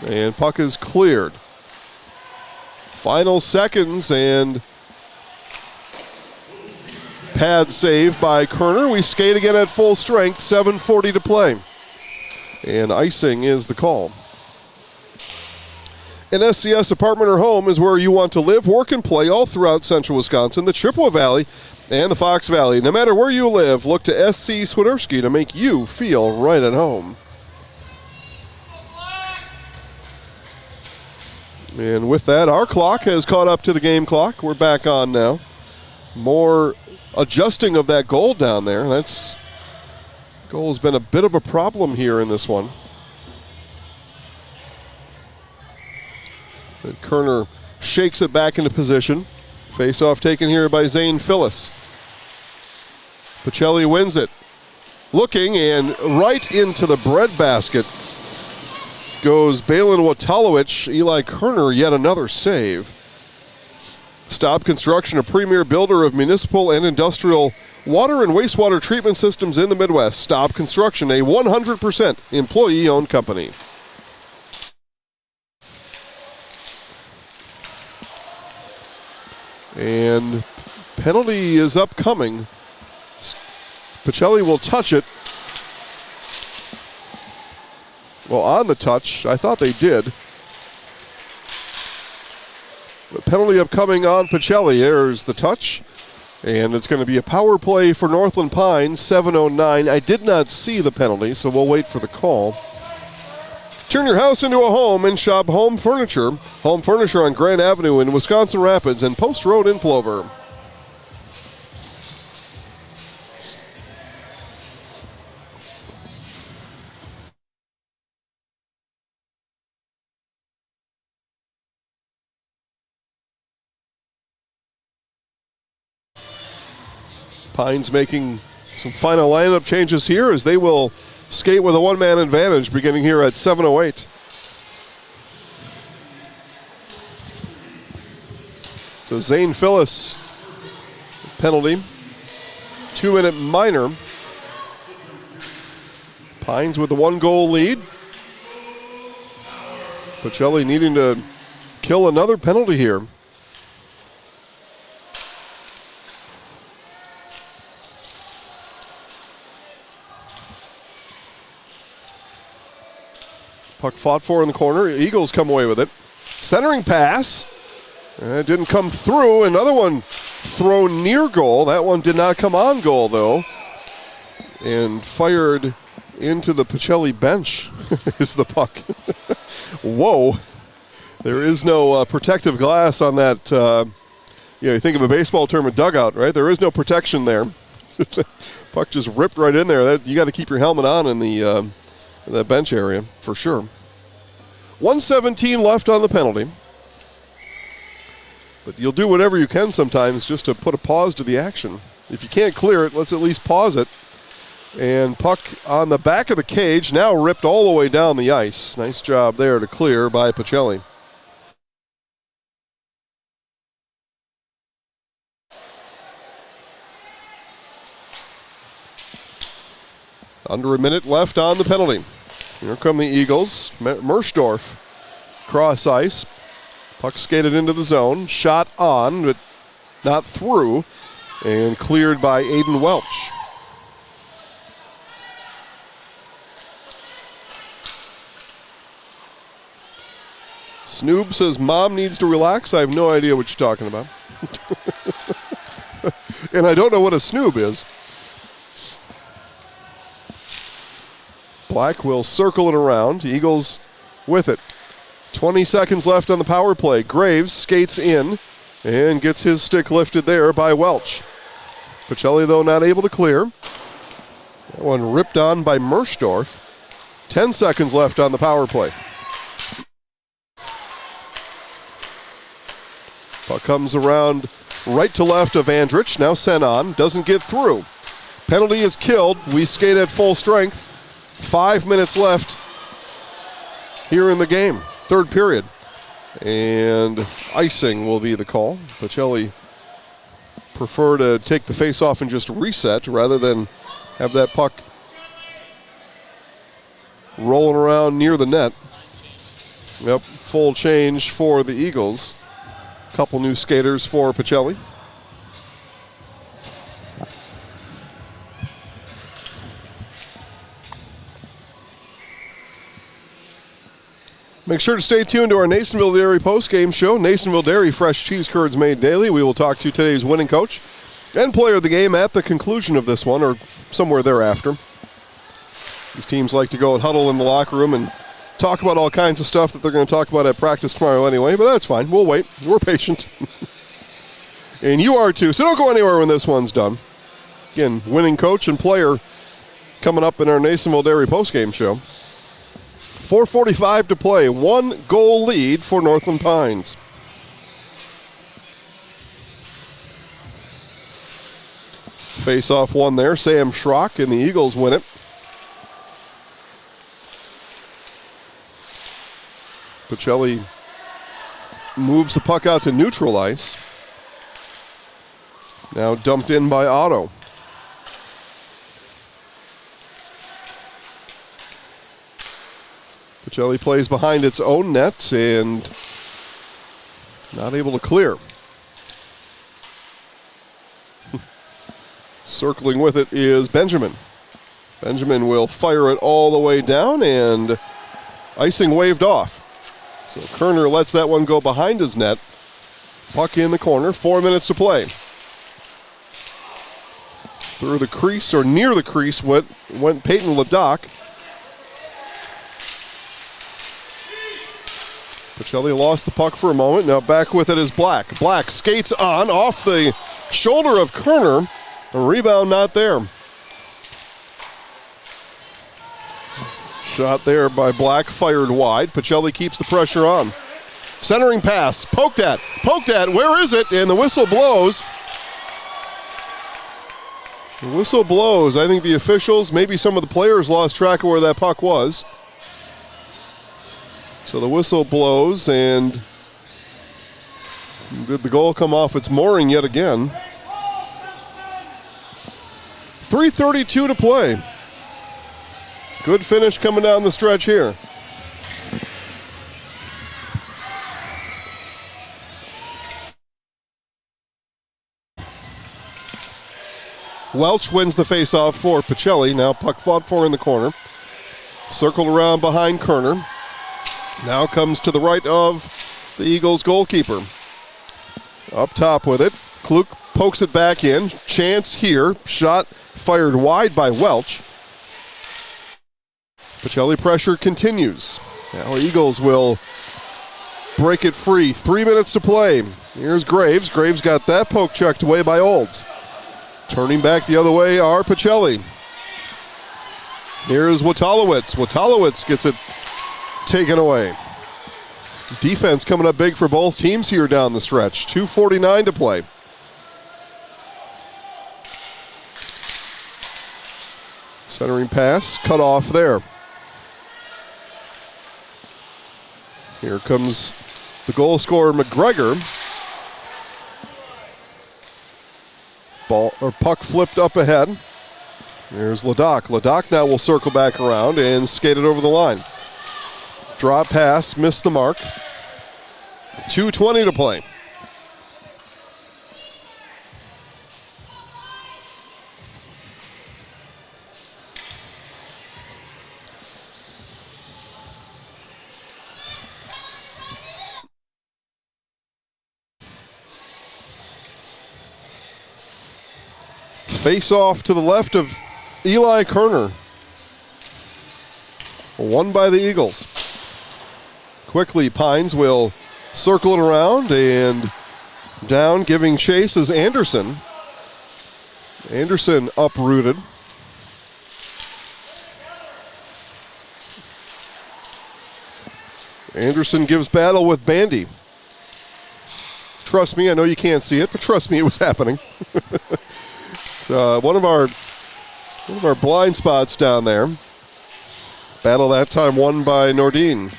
And puck is cleared. Final seconds and pad save by Kerner. We skate again at full strength, 7:40 to play. And icing is the call. An SCS apartment or home is where you want to live, work, and play all throughout central Wisconsin, the Chippewa Valley, and the Fox Valley. No matter where you live, look to SC Swiderski to make you feel right at home. And with that, our clock has caught up to the game clock. We're back on now. More adjusting of that goal down there. Goal's been a bit of a problem here in this one. And Kerner shakes it back into position. Face-off taken here by Zane Phyllis. Pacelli wins it. Looking, and right into the breadbasket goes Balin Watalowicz. Eli Kerner, yet another save. Staub Construction, a premier builder of municipal and industrial water and wastewater treatment systems in the Midwest. Staub Construction, a 100% employee-owned company. And penalty is upcoming. Pacelli will touch it. Well, on the touch, I thought they did. The penalty upcoming on Pacelli. There's the touch. And it's going to be a power play for Northland Pines, 7:09. I did not see the penalty, so we'll wait for the call. Turn your house into a home and shop Home Furniture. Home Furniture on Grand Avenue in Wisconsin Rapids and Post Road in Plover. Pines making some final lineup changes here as they will skate with a one-man advantage beginning here at 7:08. So Zane Phyllis, penalty, 2-minute minor. Pines with the 1-goal lead. Pacelli needing to kill another penalty here. Puck fought for in the corner. Eagles come away with it. Centering pass. It didn't come through. Another one thrown near goal. That one did not come on goal, though. And fired into the Pacelli bench is the puck. Whoa. There is no protective glass on that. You think of a baseball term, a dugout, right? There is no protection there. Puck just ripped right in there. You got to keep your helmet on in the bench area for sure. 1:17 left on the penalty. But you'll do whatever you can sometimes just to put a pause to the action. If you can't clear it, let's at least pause it. And puck on the back of the cage, now ripped all the way down the ice. Nice job there to clear by Pacelli. Under a minute left on the penalty. Here come the Eagles. Mersdorf cross ice. Puck skated into the zone. Shot on, but not through. And cleared by Aiden Welch. Snoob says, Mom needs to relax. I have no idea what you're talking about. And I don't know what a snoob is. Black will circle it around. Eagles with it. 20 seconds left on the power play. Graves skates in and gets his stick lifted there by Welch. Pacelli, though, not able to clear. That one ripped on by Mersdorf. 10 seconds left on the power play. Puck comes around right to left of Andrich. Now sent on. Doesn't get through. Penalty is killed. We skate at full strength. 5 minutes left here in the game, third period. And icing will be the call. Pacelli prefer to take the face-off and just reset rather than have that puck rolling around near the net. Yep, full change for the Eagles. Couple new skaters for Pacelli. Make sure to stay tuned to our Nasonville Dairy postgame show. Nasonville Dairy, fresh cheese curds made daily. We will talk to today's winning coach and player of the game at the conclusion of this one or somewhere thereafter. These teams like to go and huddle in the locker room and talk about all kinds of stuff that they're going to talk about at practice tomorrow anyway, but that's fine. We'll wait. We're patient. And you are too, so don't go anywhere when this one's done. Again, winning coach and player coming up in our Nasonville Dairy postgame show. 4:45 to play. 1-goal lead for Northland Pines. Face-off one there. Sam Schrock and the Eagles win it. Pacelli moves the puck out to neutral ice. Now dumped in by Otto. Pacelli plays behind its own net and not able to clear. Circling with it is Benjamin. Benjamin will fire it all the way down and icing waved off. So Kerner lets that one go behind his net. Puck in the corner, 4 minutes to play. Through the crease or near the crease went Peyton Ledoc. Pacelli lost the puck for a moment. Now back with it is Black. Black skates on off the shoulder of Kerner. A rebound not there. Shot there by Black, fired wide. Pacelli keeps the pressure on. Centering pass, poked at, where is it? And the whistle blows. The whistle blows. I think the officials, maybe some of the players lost track of where that puck was. So the whistle blows, and did the goal come off its mooring yet again? 3:32 to play. Good finish coming down the stretch here. Welch wins the faceoff for Pacelli. Now puck fought for in the corner. Circled around behind Kerner. Now comes to the right of the Eagles goalkeeper. Up top with it. Kluk pokes it back in. Chance here. Shot fired wide by Welch. Pacelli pressure continues. Now Eagles will break it free. 3 minutes to play. Here's Graves. Graves got that poke checked away by Olds. Turning back the other way are Pacelli. Here's Watalowicz. Watalowicz gets it taken away. Defense coming up big for both teams here down the stretch. 2:49 to play. Centering pass, cut off there. Here comes the goal scorer, McGregor. Puck flipped up ahead. There's Ledoc. Ledoc now will circle back around and skate it over the line. Drop pass, missed the mark. 2:20 to play. Face off to the left of Eli Kerner. Won by the Eagles. Quickly, Pines will circle it around and down, giving chase is Anderson. Anderson uprooted. Anderson gives battle with Bandy. Trust me, I know you can't see it, but trust me, it was happening. So one of our blind spots down there. Battle that time won by Nordin.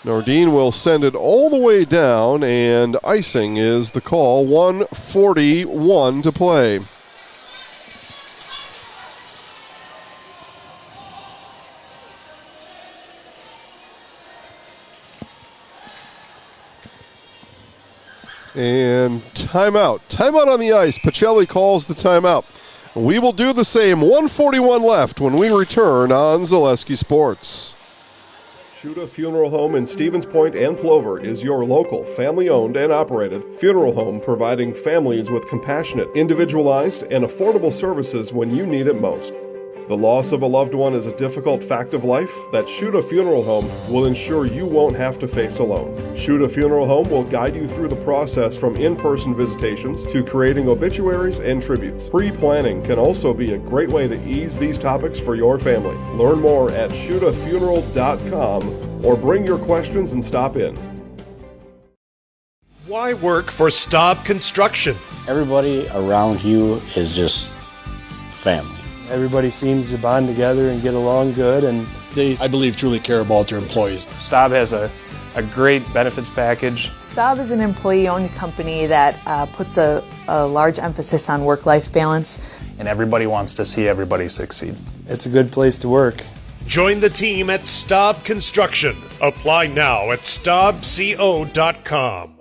Nardine will send it all the way down, and icing is the call. 1:41 to play. And timeout. Timeout on the ice. Pacelli calls the timeout. We will do the same. 1:41 left when we return on Zaleski Sports. Shuda Funeral Home in Stevens Point and Plover is your local, family-owned and operated funeral home providing families with compassionate, individualized, and affordable services when you need it most. The loss of a loved one is a difficult fact of life that Shuda Funeral Home will ensure you won't have to face alone. Shuda Funeral Home will guide you through the process from in-person visitations to creating obituaries and tributes. Pre-planning can also be a great way to ease these topics for your family. Learn more at shudafuneral.com or bring your questions and stop in. Why work for Staub Construction? Everybody around you is just family. Everybody seems to bond together and get along good, and they, I believe, truly care about their employees. Staub has a great benefits package. Staub is an employee-owned company that puts a large emphasis on work-life balance. And everybody wants to see everybody succeed. It's a good place to work. Join the team at Staub Construction. Apply now at staubco.com.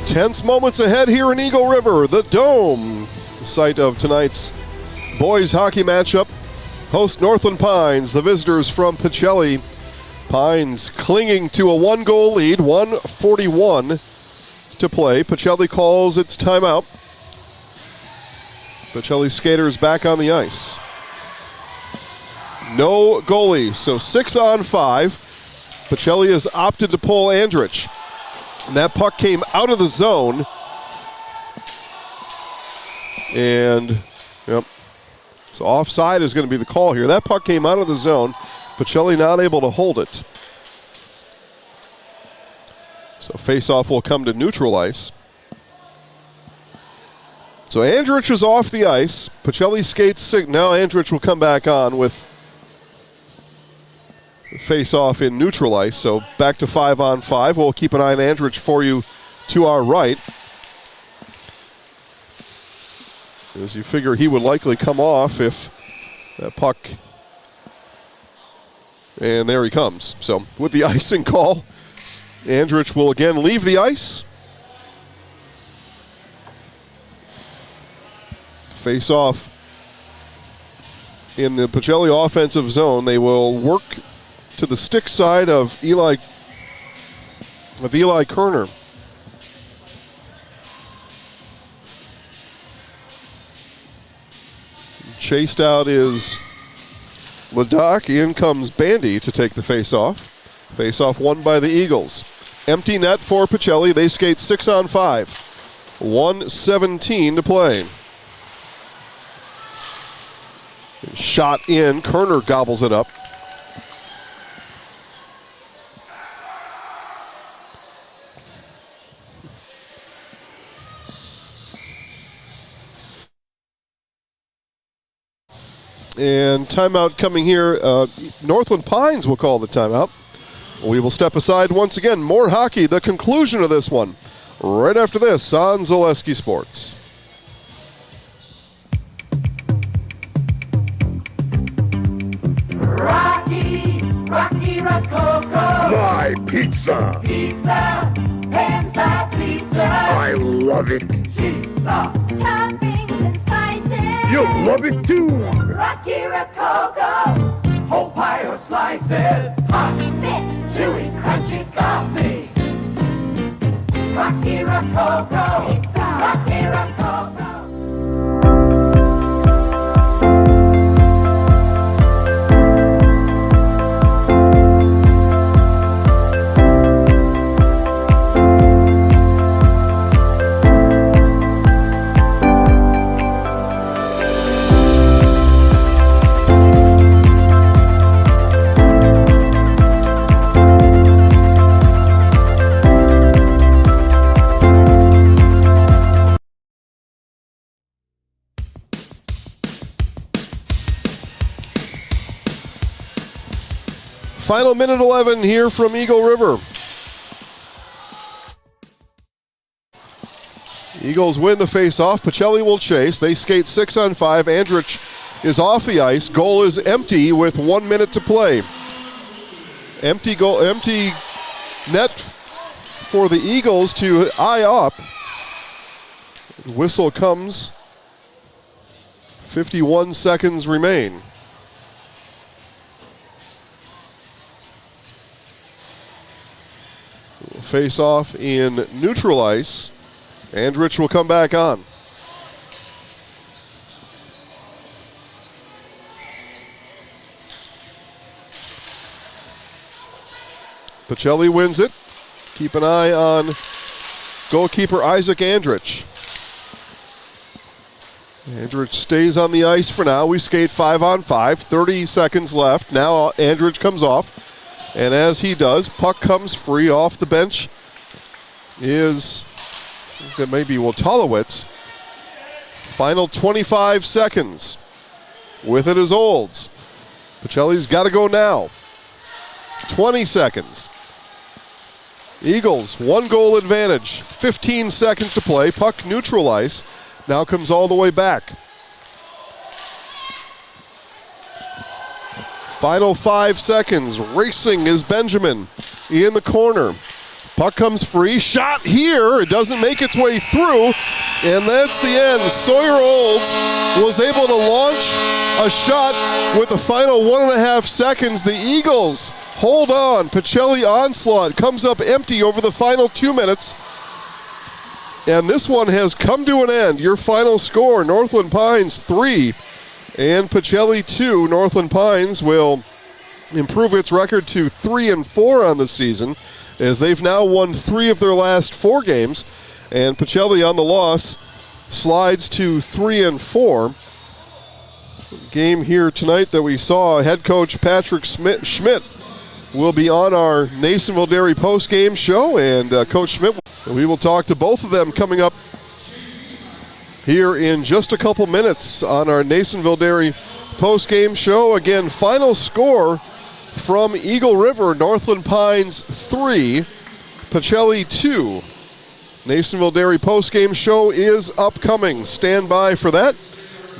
Tense moments ahead here in Eagle River, the Dome, the site of tonight's boys hockey matchup. Host Northland Pines, the visitors from Pacelli. Pines clinging to a 1-goal lead, 1:41 to play. Pacelli calls its timeout. Pacelli skaters back on the ice. No goalie, so 6-on-5. Pacelli has opted to pull Andrich. And that puck came out of the zone. And, yep. So offside is going to be the call here. That puck came out of the zone. Pacelli not able to hold it. So faceoff will come to neutral ice. So Andrich is off the ice. Pacelli skates. Now Andrich will come back on with face-off in neutral ice, so back to 5-on-5. We'll keep an eye on Andrich for you to our right. As you figure he would likely come off if that puck, and there he comes. So with the icing call, Andrich will again leave the ice. Face-off in the Pacelli offensive zone. They will work to the stick side of Eli Kerner. Chased out is Ladoc. In comes Bandy to take the face-off. Face-off won by the Eagles. Empty net for Pacelli. They skate 6-on-5. 1:17 to play. Shot in. Kerner gobbles it up. And timeout coming here. Northland Pines will call the timeout. We will step aside once again. More hockey, the conclusion of this one, right after this on Zaleski Sports. Rocky Rococo. My pizza. Pizza, hands down pizza. I love it. Cheese sauce, toppings and slices. You'll love it too. Rocky Rococo. Whole pie or slices. Hot, thick, chewy, crunchy, saucy. Rocky Rococo. Pizza. Rocky Rococo. Final minute 11 here from Eagle River. Eagles win the face-off. Pacelli will chase. They skate 6-on-5. Andrich is off the ice. Goal is empty with 1 minute to play. Empty goal, empty net for the Eagles to eye up. Whistle comes. 51 seconds remain. Face off in neutral ice. Andrich will come back on. Pacelli wins it. Keep an eye on goalkeeper Isaac Andrich. Andrich stays on the ice for now. We skate 5-on-5, 30 seconds left. Now Andrich comes off, and as he does, puck comes free off the bench. That may be Wotalowicz. Final 25 seconds. With it is Olds. Pacelli's got to go now. 20 seconds. Eagles, 1-goal advantage. 15 seconds to play. Puck neutral ice. Now comes all the way back. Final 5 seconds. Racing is Benjamin in the corner. Puck comes free. Shot here. It doesn't make its way through. And that's the end. Sawyer Olds was able to launch a shot with the final 1.5 seconds. The Eagles hold on. Pacelli onslaught comes up empty over the final 2 minutes. And this one has come to an end. Your final score, Northland Pines 3 and Pacelli 2. Northland Pines will improve its record to 3-4 on the season, as they've now won 3 of their last 4 games, and Pacelli on the loss slides to 3-4. Game here tonight that we saw, head coach Patrick Schmidt will be on our Nasonville Dairy post-game show, and Coach Schmidt, we will talk to both of them coming up here in just a couple minutes on our Nasonville Dairy post-game show. Again, final score from Eagle River, Northland Pines 3, Pacelli 2. Nasonville Dairy postgame show is upcoming. Stand by for that.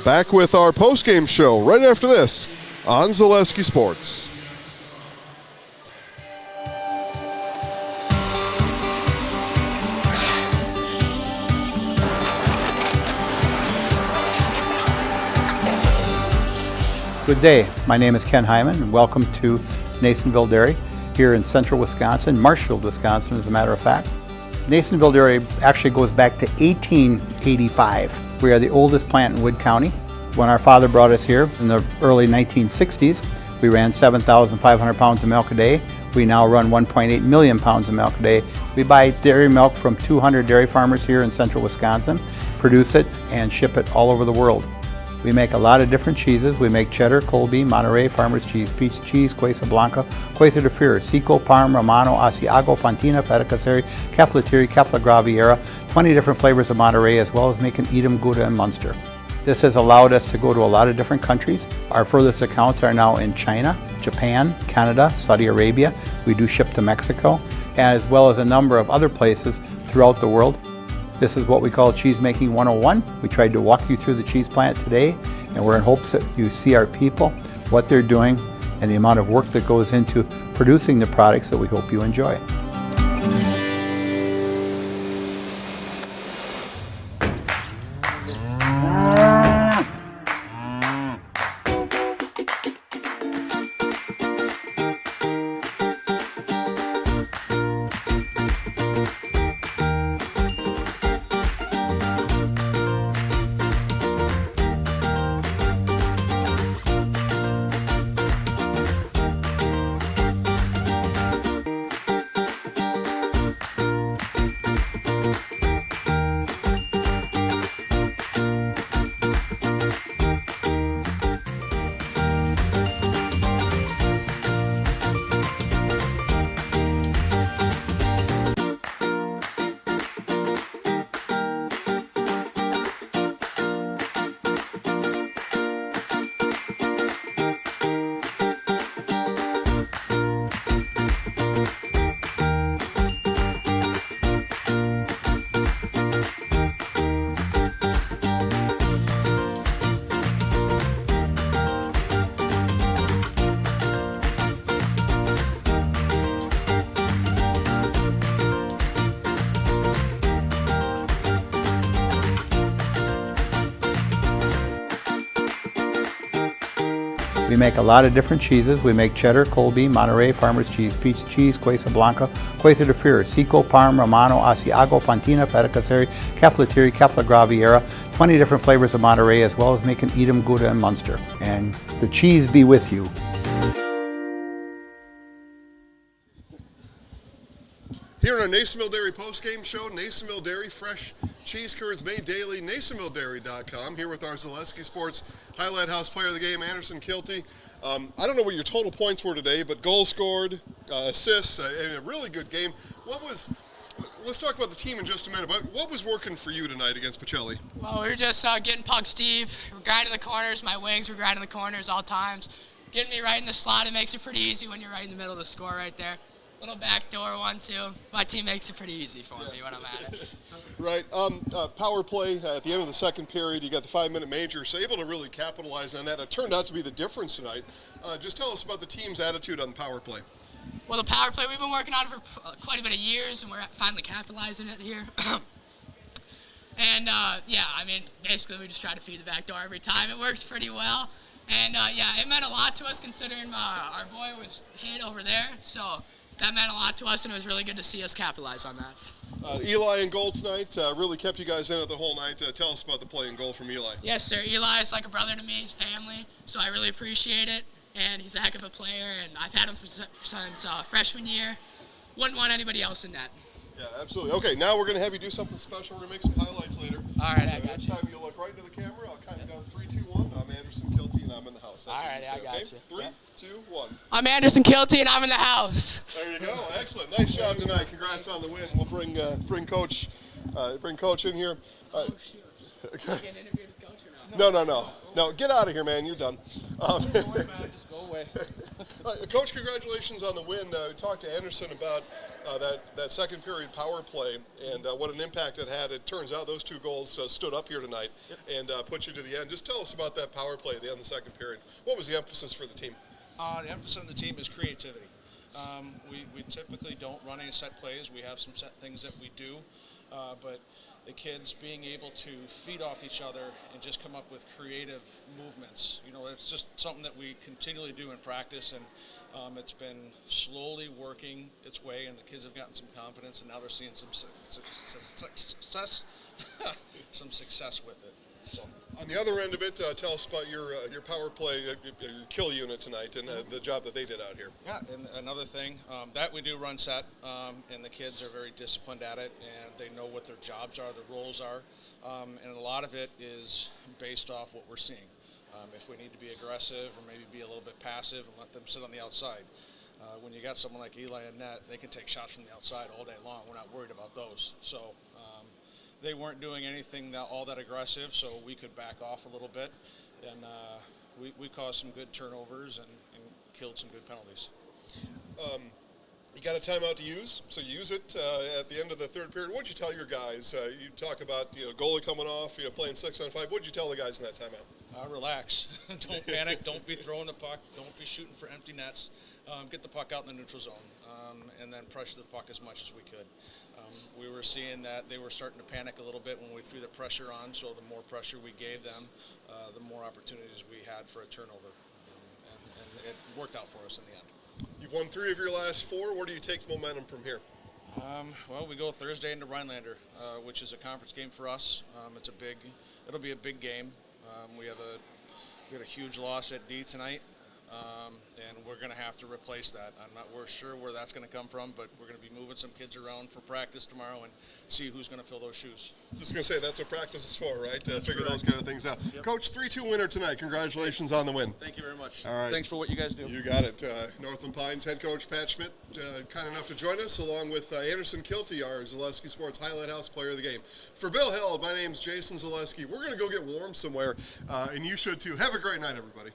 Back with our postgame show right after this on Zaleski Sports. Good day. My name is Ken Hyman, and welcome to Nasonville Dairy here in central Wisconsin, Marshfield, Wisconsin, as a matter of fact. Nasonville Dairy actually goes back to 1885. We are the oldest plant in Wood County. When our father brought us here in the early 1960s, we ran 7,500 pounds of milk a day. We now run 1.8 million pounds of milk a day. We buy dairy milk from 200 dairy farmers here in central Wisconsin, produce it, and ship it all over the world. We make a lot of different cheeses. We make cheddar, Colby, Monterey, Farmer's Cheese, Peach Cheese, Quesa Blanca, Quesa de Fury, Seco, Parm, Romano, Asiago, Fontina, Feta Caseri, Keflatiri, Kefla Graviera, 20 different flavors of Monterey, as well as making Edam, Gouda, and Munster. This has allowed us to go to a lot of different countries. Our furthest accounts are now in China, Japan, Canada, Saudi Arabia. We do ship to Mexico, as well as a number of other places throughout the world. This is what we call Cheese Making 101. We tried to walk you through the cheese plant today, and we're in hopes that you see our people, what they're doing, and the amount of work that goes into producing the products that we hope you enjoy. We make a lot of different cheeses. We make cheddar, Colby, Monterey, Farmer's Cheese, Pizza Cheese, Quesa Blanca, Quesa de Freer, Seco, Parm, Romano, Asiago, Fontina, Feta Caseri, Cafetieri, Cafla Graviera, 20 different flavors of Monterey, as well as making Edam, Gouda, and Munster. And the cheese be with you. Here on our Nasonville Dairy postgame show, Nasonville Dairy, fresh cheese curds made daily, NasonvilleDairy.com. Here with our Zaleski Sports Highlight House player of the game, Anderson Kilty. I don't know what your total points were today, but goals scored, assists, and a really good game. Let's talk about the team in just a minute, but what was working for you tonight against Pacelli? Well, we were just getting puck Steve. We're grinding the corners. My wings were grinding the corners all times. Getting me right in the slot, it makes it pretty easy when you're right in the middle to score right there. Little backdoor 1-2. My team makes it pretty easy for me when I'm at it. Right. Power play at the end of the second period. You got the 5-minute major, so able to really capitalize on that. It turned out to be the difference tonight. Just tell us about the team's attitude on the power play. Well, the power play, we've been working on it for quite a bit of years, and we're finally capitalizing it here. And, yeah, I mean, basically we just try to feed the back door every time. It works pretty well. And, yeah, it meant a lot to us considering our boy was hit over there. So that meant a lot to us, and it was really good to see us capitalize on that. Eli in goal tonight really kept you guys in it the whole night. Tell us about the play and goal from Eli. Yes, sir. Eli is like a brother to me. He's family, so I really appreciate it. And he's a heck of a player, and I've had him since freshman year. Wouldn't want anybody else in that. Yeah, absolutely. Okay, now we're going to have you do something special. We're going to make some highlights later. All right, so I got next you. time you look right into the camera, I'll count you down 3, 2, 1. I'm Anderson Kilty, and I'm in the house. That's All right, I got okay? you. 3, 2, 1. I'm Anderson Kilty, and I'm in the house. There you go. Excellent. Nice job tonight. Congrats on the win. We'll bring Coach in here. No, get out of here, man. You're done. Just go away. Coach, congratulations on the win. We talked to Anderson about that second period power play and what an impact it had. It turns out those 2 goals stood up here tonight and put you to the end. Just tell us about that power play at the end of the second period. What was the emphasis for the team? The emphasis on the team is creativity. We typically don't run any set plays. We have some set things that we do, but the kids being able to feed off each other and just come up with creative movements. You know, it's just something that we continually do in practice, and it's been slowly working its way, and the kids have gotten some confidence, and now they're seeing some success, some success with it. So. On the other end of it, tell us about your power play, your kill unit tonight, and the job that they did out here. Yeah, and another thing, that we do run set, and the kids are very disciplined at it, and they know what their jobs are, their roles are, and a lot of it is based off what we're seeing. If we need to be aggressive or maybe be a little bit passive and let them sit on the outside. When you got someone like Eli and Net, they can take shots from the outside all day long. We're not worried about those. So they weren't doing anything all that aggressive, so we could back off a little bit, and we caused some good turnovers and killed some good penalties. You got a timeout to use, so you use it at the end of the third period. What did you tell your guys? You talk about goalie coming off, playing 6-on-5. What did you tell the guys in that timeout? Relax. Don't panic. Don't be throwing the puck. Don't be shooting for empty nets. Get the puck out in the neutral zone, and then pressure the puck as much as we could. We were seeing that they were starting to panic a little bit when we threw the pressure on, so the more pressure we gave them, the more opportunities we had for a turnover, and it worked out for us in the end. You've won 3 of your last 4. Where do you take momentum from here? Well, we go Thursday into Rhinelander, which is a conference game for us. It'll be a big game. We had a huge loss at D tonight, and we're going to have to replace that. We're sure where that's going to come from, but we're going to be moving some kids around for practice tomorrow and see who's going to fill those shoes. Just going to say, that's what practice is for, right? To figure those kind of things out. Yep. Coach, 3-2 winner tonight. Congratulations on the win. Thank you very much. All right. Thanks for what you guys do. You got it. Northland Pines head coach Pat Schmidt, kind enough to join us, along with Anderson Kilty, our Zaleski Sports Highlight House player of the game. For Bill Held, my name's Jason Zaleski. We're going to go get warm somewhere, and you should too. Have a great night, everybody.